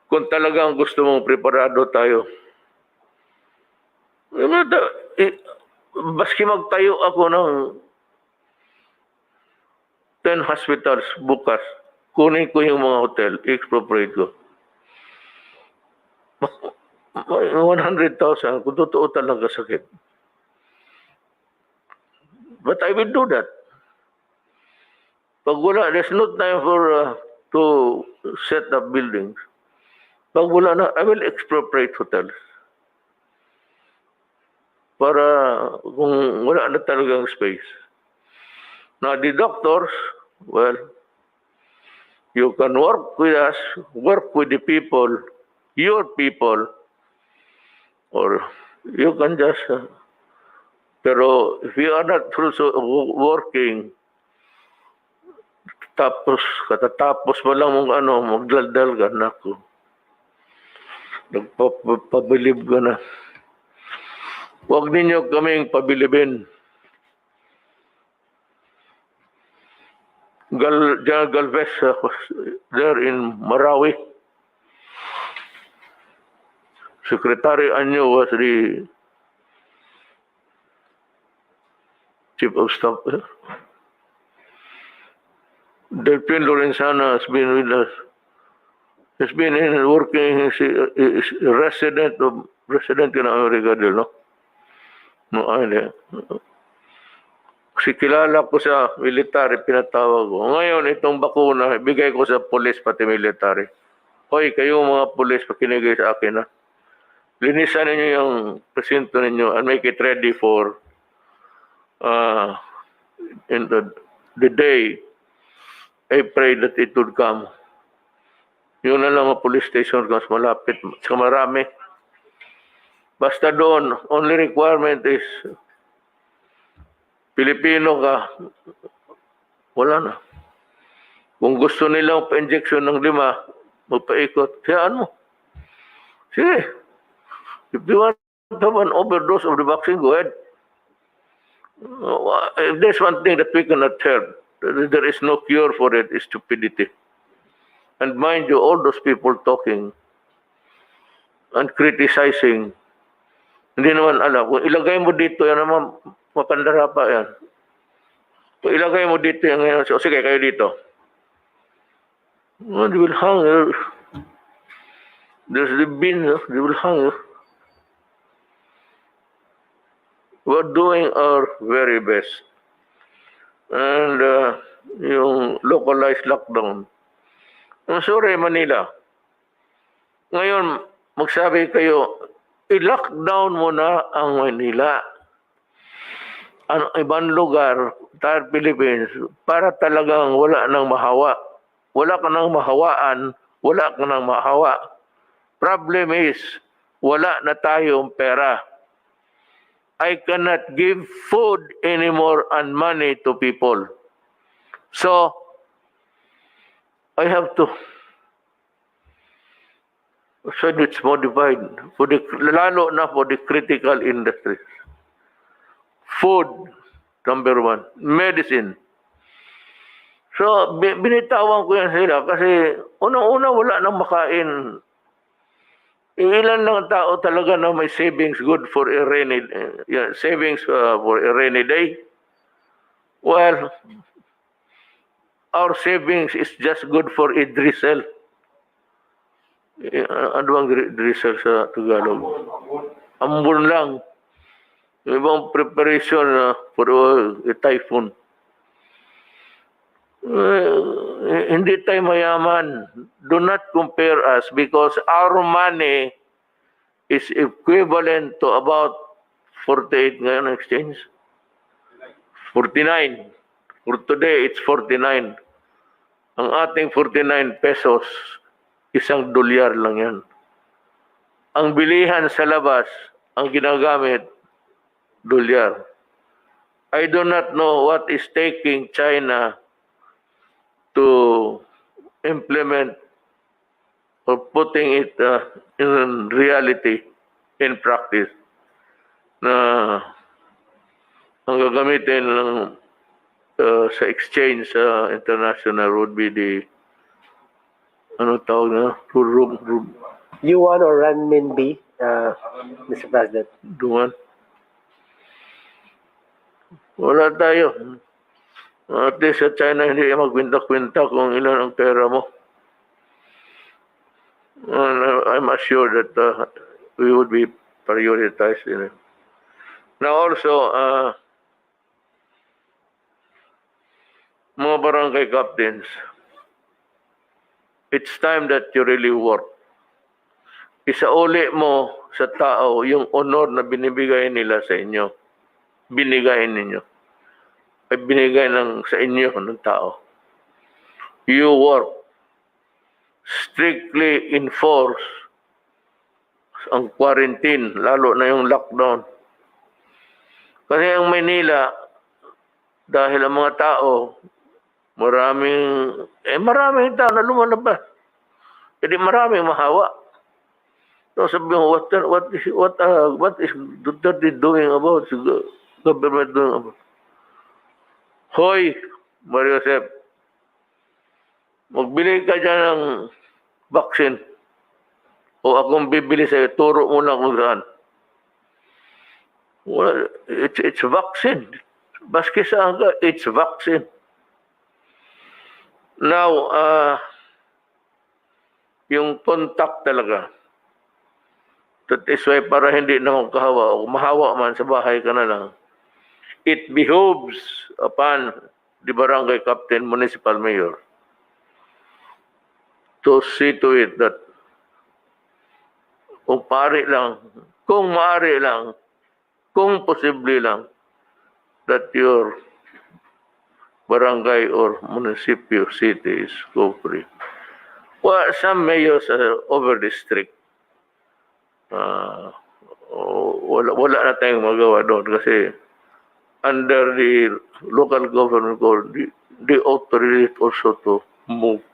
Speaker 1: Kung talagang gusto mong preparado tayo, baski magtayo ako ng 10 hospitals bukas, kunin ko yung mga hotel, expropriate ko. 100,000 kung totoo talaga sakit. But I will do that. Pag wala, there's no time for to set up buildings. Pag wala na, I will expropriate hotels. Para kung wala na talagang space. Now, the doctors, well, you can work with us, work with the people, your people, or you can just, pero if you are not also working, tapos, katatapos mo lang mong magdaldal ka, naku. Nagpabilib ka na. Huwag ninyo kaming pabilibin. General Galvez there in Marawi. Secretary Anyo was the chief of staff. Delphine Lorenzana has been with us. He's been working, he's a resident ka ng Amerika din, no? No, kasi kilala ko sa military, pinatawag ko. Ngayon, itong bakuna, bigay ko sa police pati military. Hoy, kayo mga police, pakinigay sa akin, ha? Linisan ninyo yung presinto ninyo and make it ready for in the day I pray that it would come. Yun na lang ang police station mas malapit, sa marami. Basta doon, only requirement is Pilipino ka, wala na. Kung gusto nilang pa-injection ng 5, magpaikot, hayaan mo. Sige. If they want to have an overdose of the vaccine, go ahead. If there's one thing that we cannot help, there is no cure for it, is stupidity. And mind you, all those people talking and criticizing, hindi naman alam. Kung ilagay mo dito, yan naman, mapandara pa yan. Kung ilagay mo dito yan ngayon, so, sige, kayo dito. Well, they will hang you. There's the bin, they will hang you. We're doing our very best. And yung localized lockdown. I'm sorry, Manila. Ngayon, magsabi kayo, i-lockdown mo na ang Manila. Ang ibang lugar, entire Philippines, para talagang wala nang mahawa. Wala ka nang mahawaan, wala ka nang mahawa. Problem is, wala na tayong pera. I cannot give food anymore and money to people. So, I have to it's modified for the, lalo na for the critical industries. Food, number 1. Medicine. So, binitawan ko yan sila kasi unang-una wala nang makain. Ilan lang tao talaga na may savings good for a rainy savings for a rainy day. Well, our savings is just good for a drizzle. Ano bang drizzle sa Tagalog? Ambon lang. Ibang preparation for a typhoon. Hindi tayo mayaman. Do not compare us because our money is equivalent to about 48 ngayon exchange. 49. For today, it's 49. Ang ating 49 pesos, $1 lang yan. Ang bilihan sa labas, ang ginagamit, $. I do not know what is taking China to implement or putting it in reality, in practice, na ang gagamitin ng sa exchange international would be the ano tawag na
Speaker 2: Yuan or renminbi, Mr. President.
Speaker 1: Duman. Wala tayo. At least sa China hindi magkwenta-kwenta kung ilan ang pera mo. And I'm assured that we would be prioritized. Now also, mga barangay captains, it's time that you really work. Isauli mo sa tao yung honor na binibigay nila sa inyo. Binigay ninyo. Ay binigay sa inyo ng tao. You work. Strictly enforce ang quarantine, lalo na yung lockdown. Kasi ang Maynila, dahil ang mga tao, maraming tao na lumalabas. Jadi maraming mahawa. So sabi mo, what is Duterte doing about, government doing about? Hoy, Mario Josep, magbili ka dyan ng vaccine. O akong bibili sa'yo, turo mo na kung saan. Well, it's vaccine. Baski saan ka, it's vaccine. Now, yung contact talaga. That is why para hindi na magkahawa o mahawa man sa bahay ka na lang, it behoves upon the barangay captain, municipal mayor to see to it that kung maaari lang, kung posible lang, that your barangay or municipio city is go-free. Well, some mayors are overly strict. Wala na tayong magawa doon kasi under the local government code, they authorize also to move.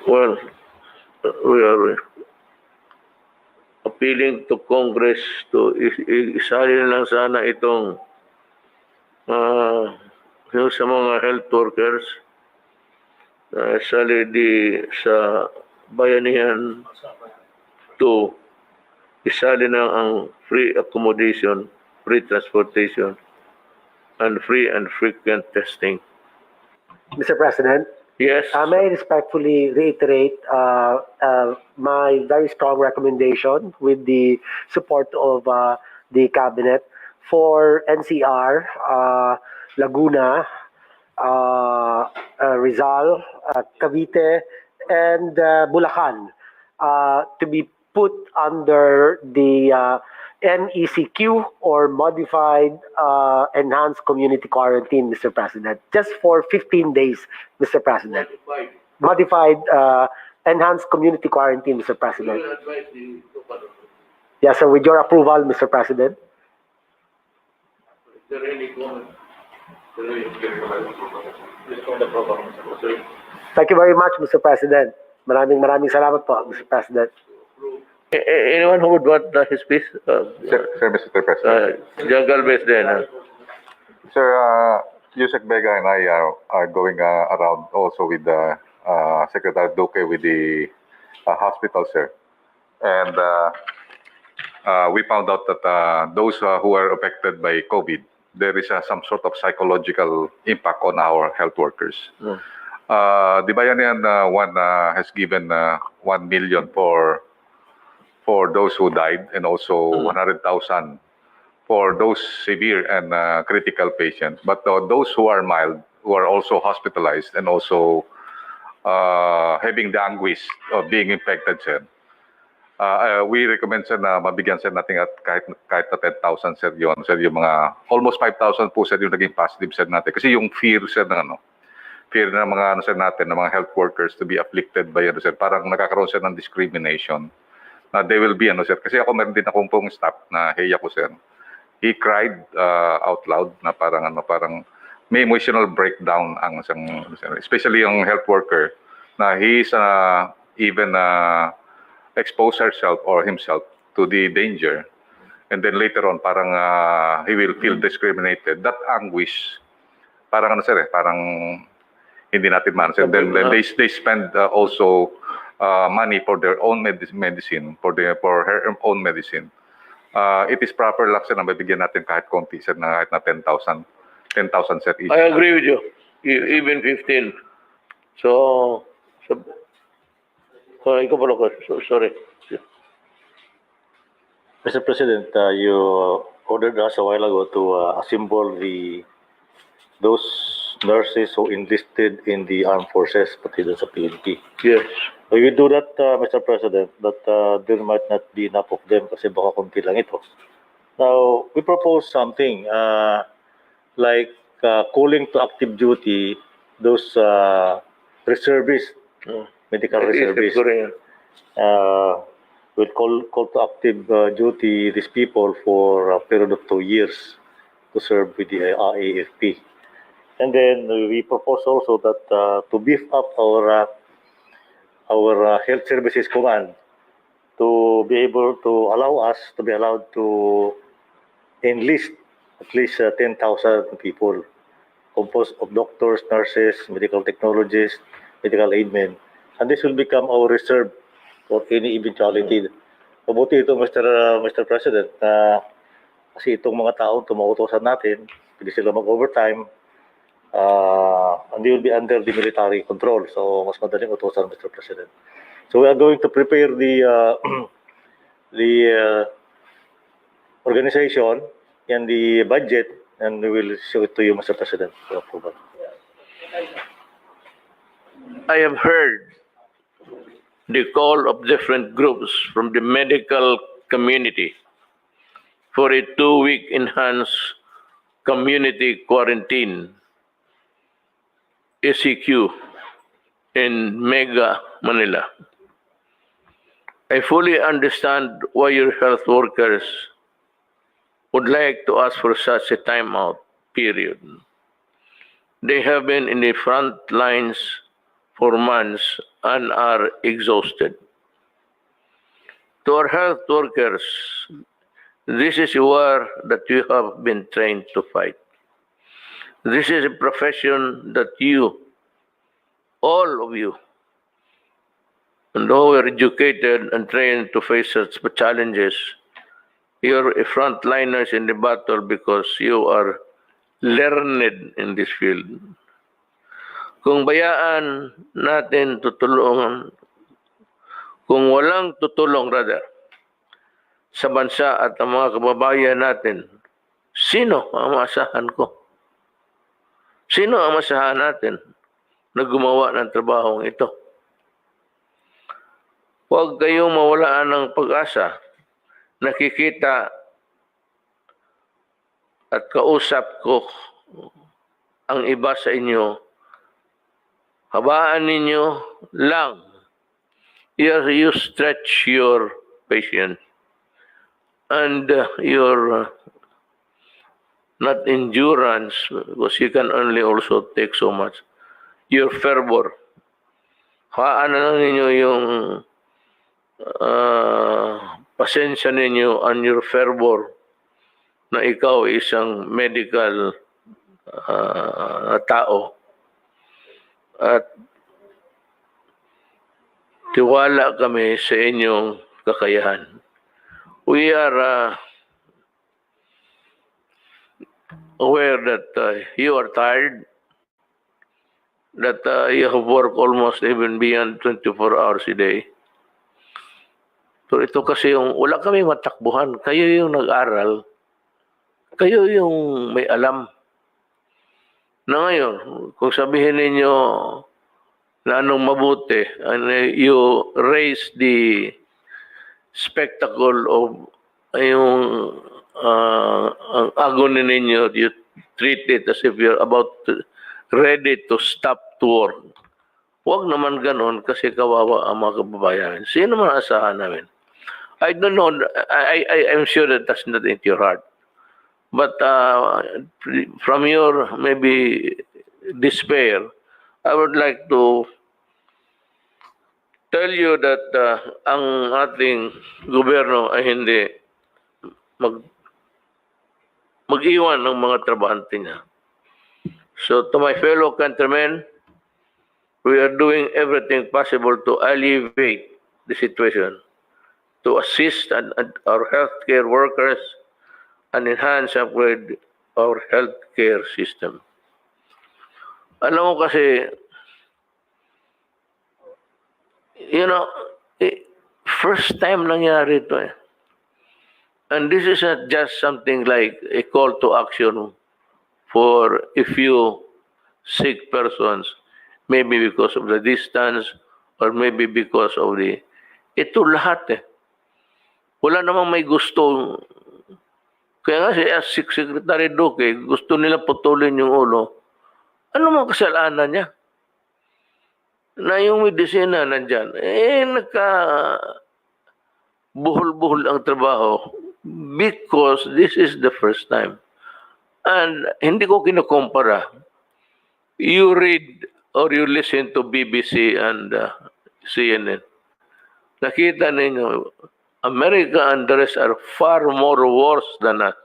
Speaker 1: Well, we are appealing to Congress to isali lang sana itong yung sa mga health workers, isali sa bayanihan to isali na ang free accommodation, free transportation, and free and frequent testing.
Speaker 2: Mr. President,
Speaker 1: Yes.
Speaker 2: may I respectfully reiterate my very strong recommendation with the support of the Cabinet for NCR, Laguna, Rizal, Cavite, and Bulacan to be put under the MECQ or Modified Enhanced Community Quarantine, Mr. President, just for 15 days, Mr. President. Modified Enhanced Community Quarantine, Mr. President. Yes, sir, with your approval, Mr. President.
Speaker 1: Is there any comment?
Speaker 2: Thank you very much, Mr. President. Maraming salamat po, Mr. President.
Speaker 1: Anyone who would want his piece?
Speaker 3: Sir, Mr. President.
Speaker 1: Jungle base then.
Speaker 3: Sir, Yusek Vega and I are going around also with Secretary Duque with the hospital, sir. And we found out that those who are affected by COVID, there is some sort of psychological impact on our health workers. The Bayanihan one has given 1 million for those who died and also 100,000 for those severe and critical patients. But those who are mild, who are also hospitalized and also having the anguish of being infected, sir, we recommend, sir, na mabigyan, sir, natin at kahit na 10,000, sir, yun, sir, yung mga almost 5,000 po, sir, yung naging positive, sir, natin. Kasi yung fear, sir, ng fear ng mga sir natin, ng mga health workers to be afflicted by sir, parang nakakaroon, sir, ng discrimination. They will be, sir, kasi ako meron din akong pong staff na heya ko, sir. He cried out loud na parang may emotional breakdown ang sir, especially yung health worker na he's even expose herself or himself to the danger, and then later on parang he will feel discriminated. That anguish, parang sir, parang hindi natin man, sir. Then they spend also money for their own medicine, for her own medicine. It is proper lang, sir, na mabigyan natin kahit konti, sir, na kahit na 10,000, sir, each.
Speaker 1: I agree with you. Even 15. So ikaw pala ko. Sorry.
Speaker 4: Mr. President, you ordered us a while ago to assemble those nurses who enlisted in the armed forces, pati dun sa PNP.
Speaker 1: Yes.
Speaker 4: We will do that, Mr. President, but there might not be enough of them kasi baka konti lang ito. Now, we propose something like calling to active duty those reservists, medical reservists.
Speaker 1: Isip ko rin yan.
Speaker 4: Will call to active duty these people for a period of 2 years to serve with the AFP. And then we propose also that to beef up our health services command to be able to allow us to be allowed to enlist at least 10,000 people composed of doctors, nurses, medical technologists, medical aid men. And this will become our reserve for any eventuality. Mabuti ito, Mr. President, na kasi itong mga tao tumautosan natin, pwede sila mag-overtime, and they will be under the military control. So, mas madaling utosan, Mr. President. So, we are going to prepare the organization and the budget, and we will show it to you, Mr. President, for approval.
Speaker 1: I have heard the call of different groups from the medical community for a 2-week enhanced community quarantine ECQ in Mega Manila. I fully understand why your health workers would like to ask for such a timeout period. They have been in the front lines for months and are exhausted. To our health workers, this is a war that you have been trained to fight. This is a profession that you, all of you, and though we're educated and trained to face such challenges, you're a frontliners in the battle because you are learned in this field. Kung bayaan natin tutulungan, kung walang tutulong rather, sa bansa at ang mga kababayan natin, sino ang maasahan ko? Sino ang maasahan natin na gumawa ng trabahong ito? Huwag kayong mawalaan ng pag-asa. Nakikita at kausap ko ang iba sa inyo. Habaan ninyo lang. You stretch your patience and your not endurance, because you can only also take so much. Your fervor. Haan na ninyo yung pasensya ninyo and your fervor na ikaw isang medical tao. At tiwala kami sa inyong kakayahan. We are aware that you are tired, that you have worked almost even beyond 24 hours a day. So ito kasi yung wala kami matakbuhan. Kayo yung nag-aral. Kayo yung may alam. Na ngayon, kung sabihin ninyo na anong mabuti, and you raise the spectacle of yung ang agony ninyo, you treat it as if you're about ready to stop to work. Huwag naman ganon kasi kawawa ang mga kababayan. Sino man asahan namin? I don't know, I'm sure that that's not in your heart. But from your maybe despair, I would like to tell you that ang ating gobyerno ay hindi mag-iwan ng mga trabahante niya. So to my fellow countrymen, we are doing everything possible to alleviate the situation, to assist our healthcare workers and enhance upgrade our healthcare system. Alam mo kasi, you know, first time nangyari ito eh. And this is not just something like a call to action for a few sick persons, maybe because of the distance or maybe because of the... Ito lahat eh. Wala namang may gusto. Kaya nga si Secretary Duque, gusto nila putulin yung ulo. Ano mang kasalanan niya? Na yung medisina nandyan, buhol-buhol ang trabaho because this is the first time. And hindi ko kinukumpara. You read or you listen to BBC and CNN. Nakita ninyo, America and the rest are far more worse than us.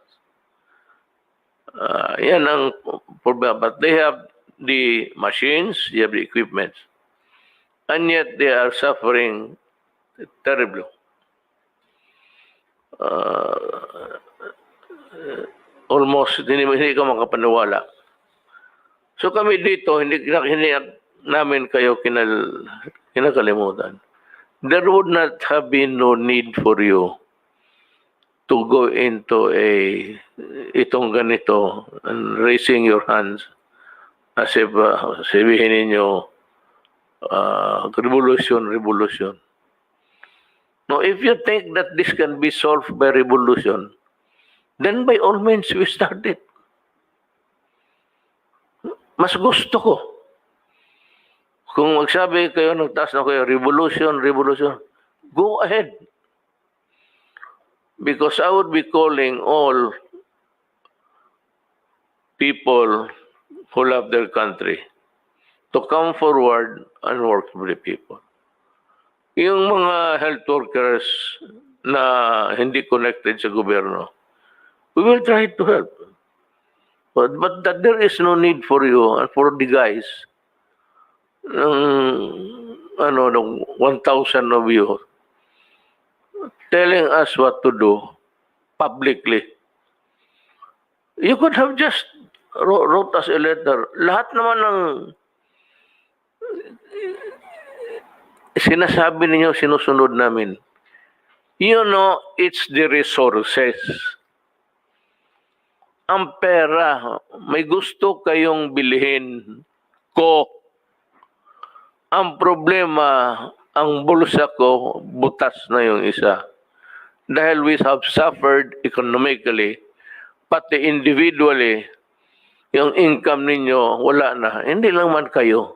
Speaker 1: Yan ang problema. But they have the machines, they have the equipment. And yet they are suffering terribly. Almost hindi ka makapaniwala. So kami dito, hindi namin kayo kinakalimutan. There would not have been no need for you to go into itong ganito and raising your hands as if sabihin ninyo revolution. Now, if you think that this can be solved by revolution, then by all means, we start it. Mas gusto ko. Kung magsabi kayo, nagtaas na kayo, revolution, go ahead. Because I would be calling all people who love their country to come forward and work for the people. Yung mga health workers na hindi connected sa gobyerno, we will try to help. But that there is no need for you and for the guys, ng 1,000 of you, telling us what to do publicly. You could have just wrote us a letter. Lahat naman ng sinasabi ninyo, sinusunod namin. You know, it's the resources. Ang pera, may gusto kayong bilhin ko. Ang problema, ang bulsa ko, butas na yung isa. Dahil we have suffered economically, pati individually, yung income ninyo, wala na. Hindi lang man kayo.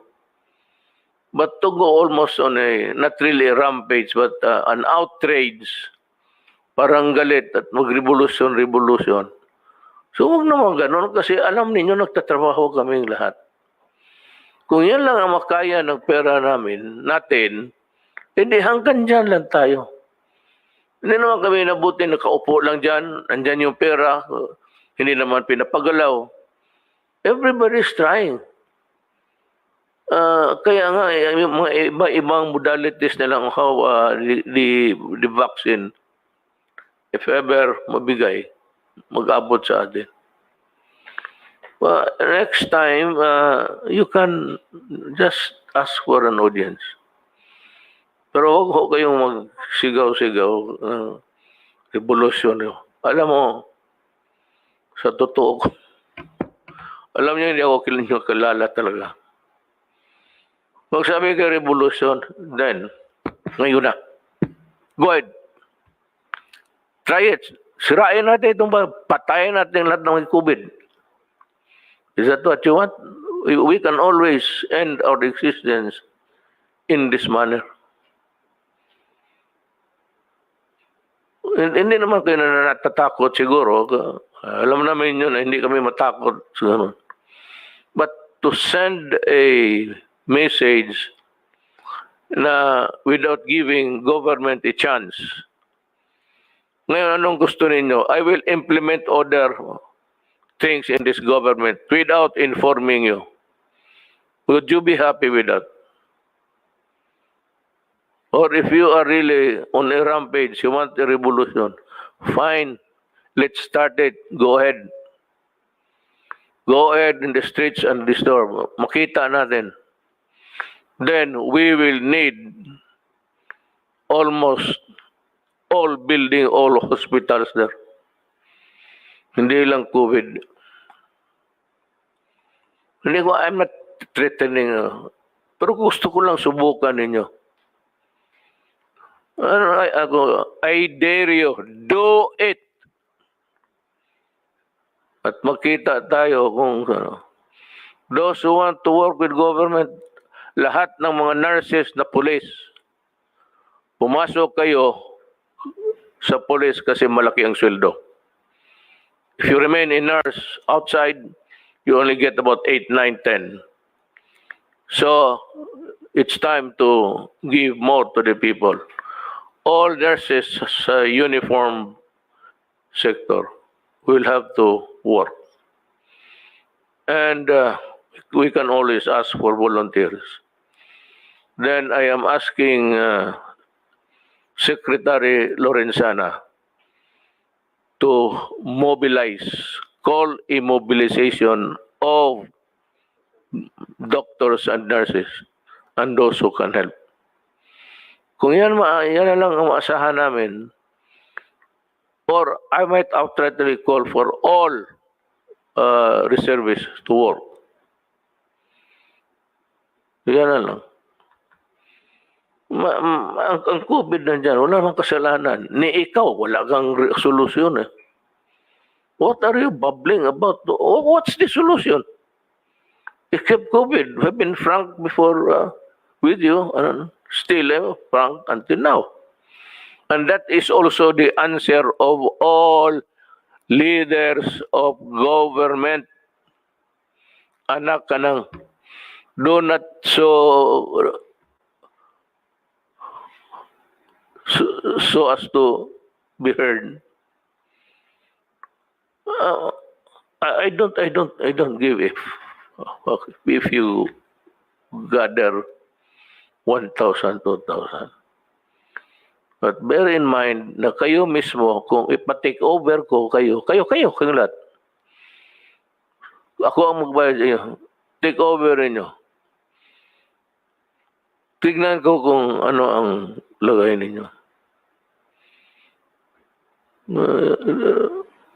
Speaker 1: But to go almost on not really a rampage, but an outrage, parang galit at mag-revolution. So huwag naman ganun kasi alam ninyo nagtatrabaho kaming lahat. Kung yan lang ang makaya ng pera natin, hindi hanggang dyan lang tayo. Hindi naman kami nabuti nakaupo lang dyan, nandyan yung pera, hindi naman pinapagalaw. Everybody's trying. Kaya nga, yung mga iba-ibang modalities na lang how the vaccine, if ever mabigay, mag-abot sa atin. Well, next time, you can just ask for an audience. Pero huwag ho kayong magsigaw-sigaw, revolution. Alam mo, sa totoo ko, alam niyo, hindi ako kilala talaga. Magsabi kayo revolution, then, ngayon na. Go ahead. Try it. Sirain natin itong patayin natin lahat ng COVID. Is that what you want? We can always end our existence in this manner. Hindi naman kayo na natatakot siguro. Alam namin yun na hindi kami matakot. But to send a message na without giving government a chance. Ngayon, anong gusto ninyo? I will implement other things in this government without informing you. Would you be happy with that? Or if you are really on a rampage, you want a revolution, fine, let's start it. Go ahead. Go ahead in the streets and the store. Makita natin. Then we will need almost all building, all hospitals there. Hindi lang COVID. Hindi ko, I'm not threatening. Pero gusto ko lang subukan ninyo. I dare you, do it. At makita tayo kung those who want to work with government, lahat ng mga nurses na police, pumasok kayo sa police kasi malaki ang sweldo. If you remain a nurse outside, you only get about 8, 9, 10. So, it's time to give more to the people. All nurses sa uniform sector will have to work. And we can always ask for volunteers. Then I am asking Secretary Lorenzana to mobilize, call a mobilization of doctors and nurses and those who can help. Kung yan na lang ang maasahan namin, or I might outrightly call for all reservists to work. Yan na lang. Ang COVID nandyan, wala nang kasalanan. Ni ikaw, wala kang solusyon eh. What are you babbling about? What's the solution? Except COVID. I've been frank before with you, still frank until now. And that is also the answer of all leaders of government. Anak ka nang, do not so as to be heard. I don't give if you gather 1,000, 2,000. But bear in mind na kayo mismo, kung ipa-take over ko kayo lahat. Ako ang magbayad sa inyo. Take over ninyo. Tignan ko kung ano ang lagay ninyo.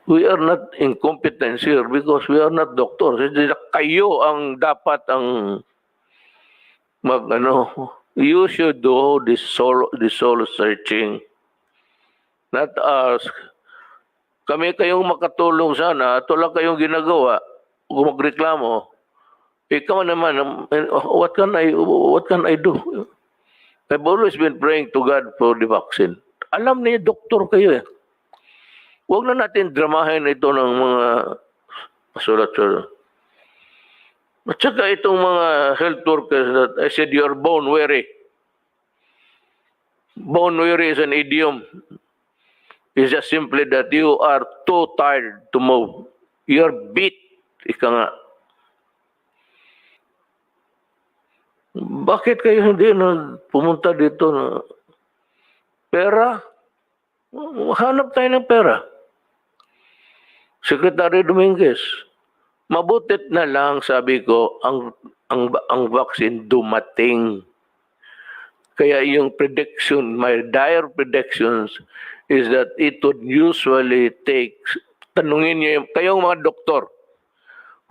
Speaker 1: We are not incompetent here because we are not doctors. Kayo ang dapat ang you should do the soul searching, not us. Kami kayong makatulong sana, ito lang kayong ginagawa, kung magreklamo, ikaw naman, what can I do? I've always been praying to God for the vaccine. Alam niyo, doktor kayo eh. Huwag na natin dramahin ito ng mga pasulat-sulat. At saka itong mga health workers that I said you are bone weary. Bone weary is an idiom. It's just simply that you are too tired to move. You're beat. Ika nga. Bakit kayo hindi na pumunta dito na pera? Hanap tayo ng pera. Secretary Dominguez, mabutit na lang, sabi ko, ang vaccine dumating. Kaya yung prediction, my dire predictions is that it would usually take, tanungin niyo, kayong mga doktor,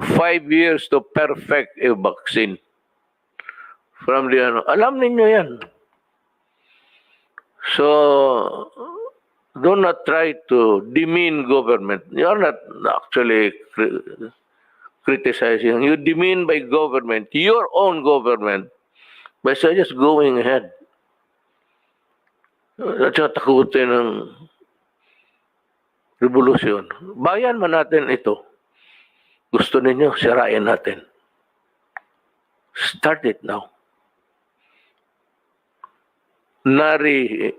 Speaker 1: 5 years to perfect a vaccine. From the alam ninyo yan. So, do not try to demean government. You are not actually criticizing. You demean by government, your own government, by just going ahead. At saka takutin ng revolusyon. Bayan man natin ito. Gusto ninyo, sirain natin. Start it now. Nari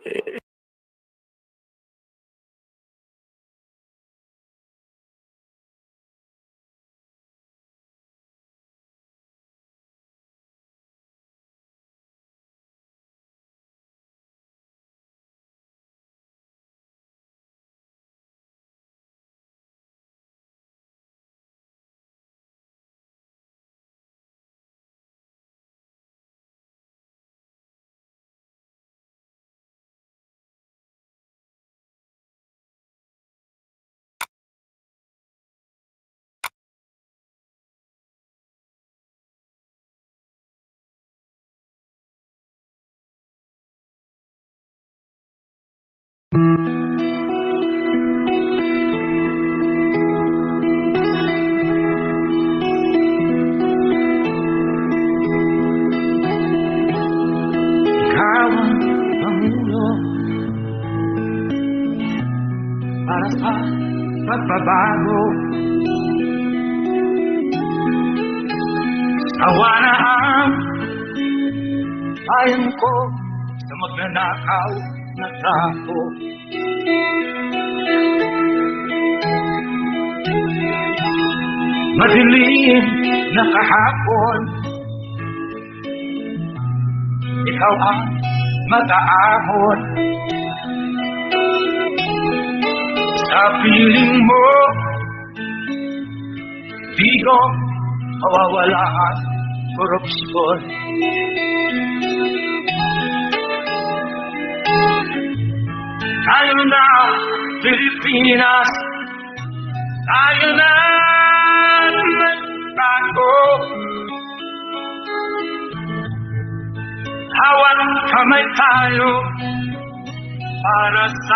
Speaker 5: para sa pagbabago. Nawa na ang bayan ko sa magnanakaw na tao. Madilim na kahapon, ikaw ang mag-aahon. Sa piling mo, di ko mawawala ang korupsyon. Tayo na, Pilipinas, tayo na nagbago. Hawat kamay tayo para sa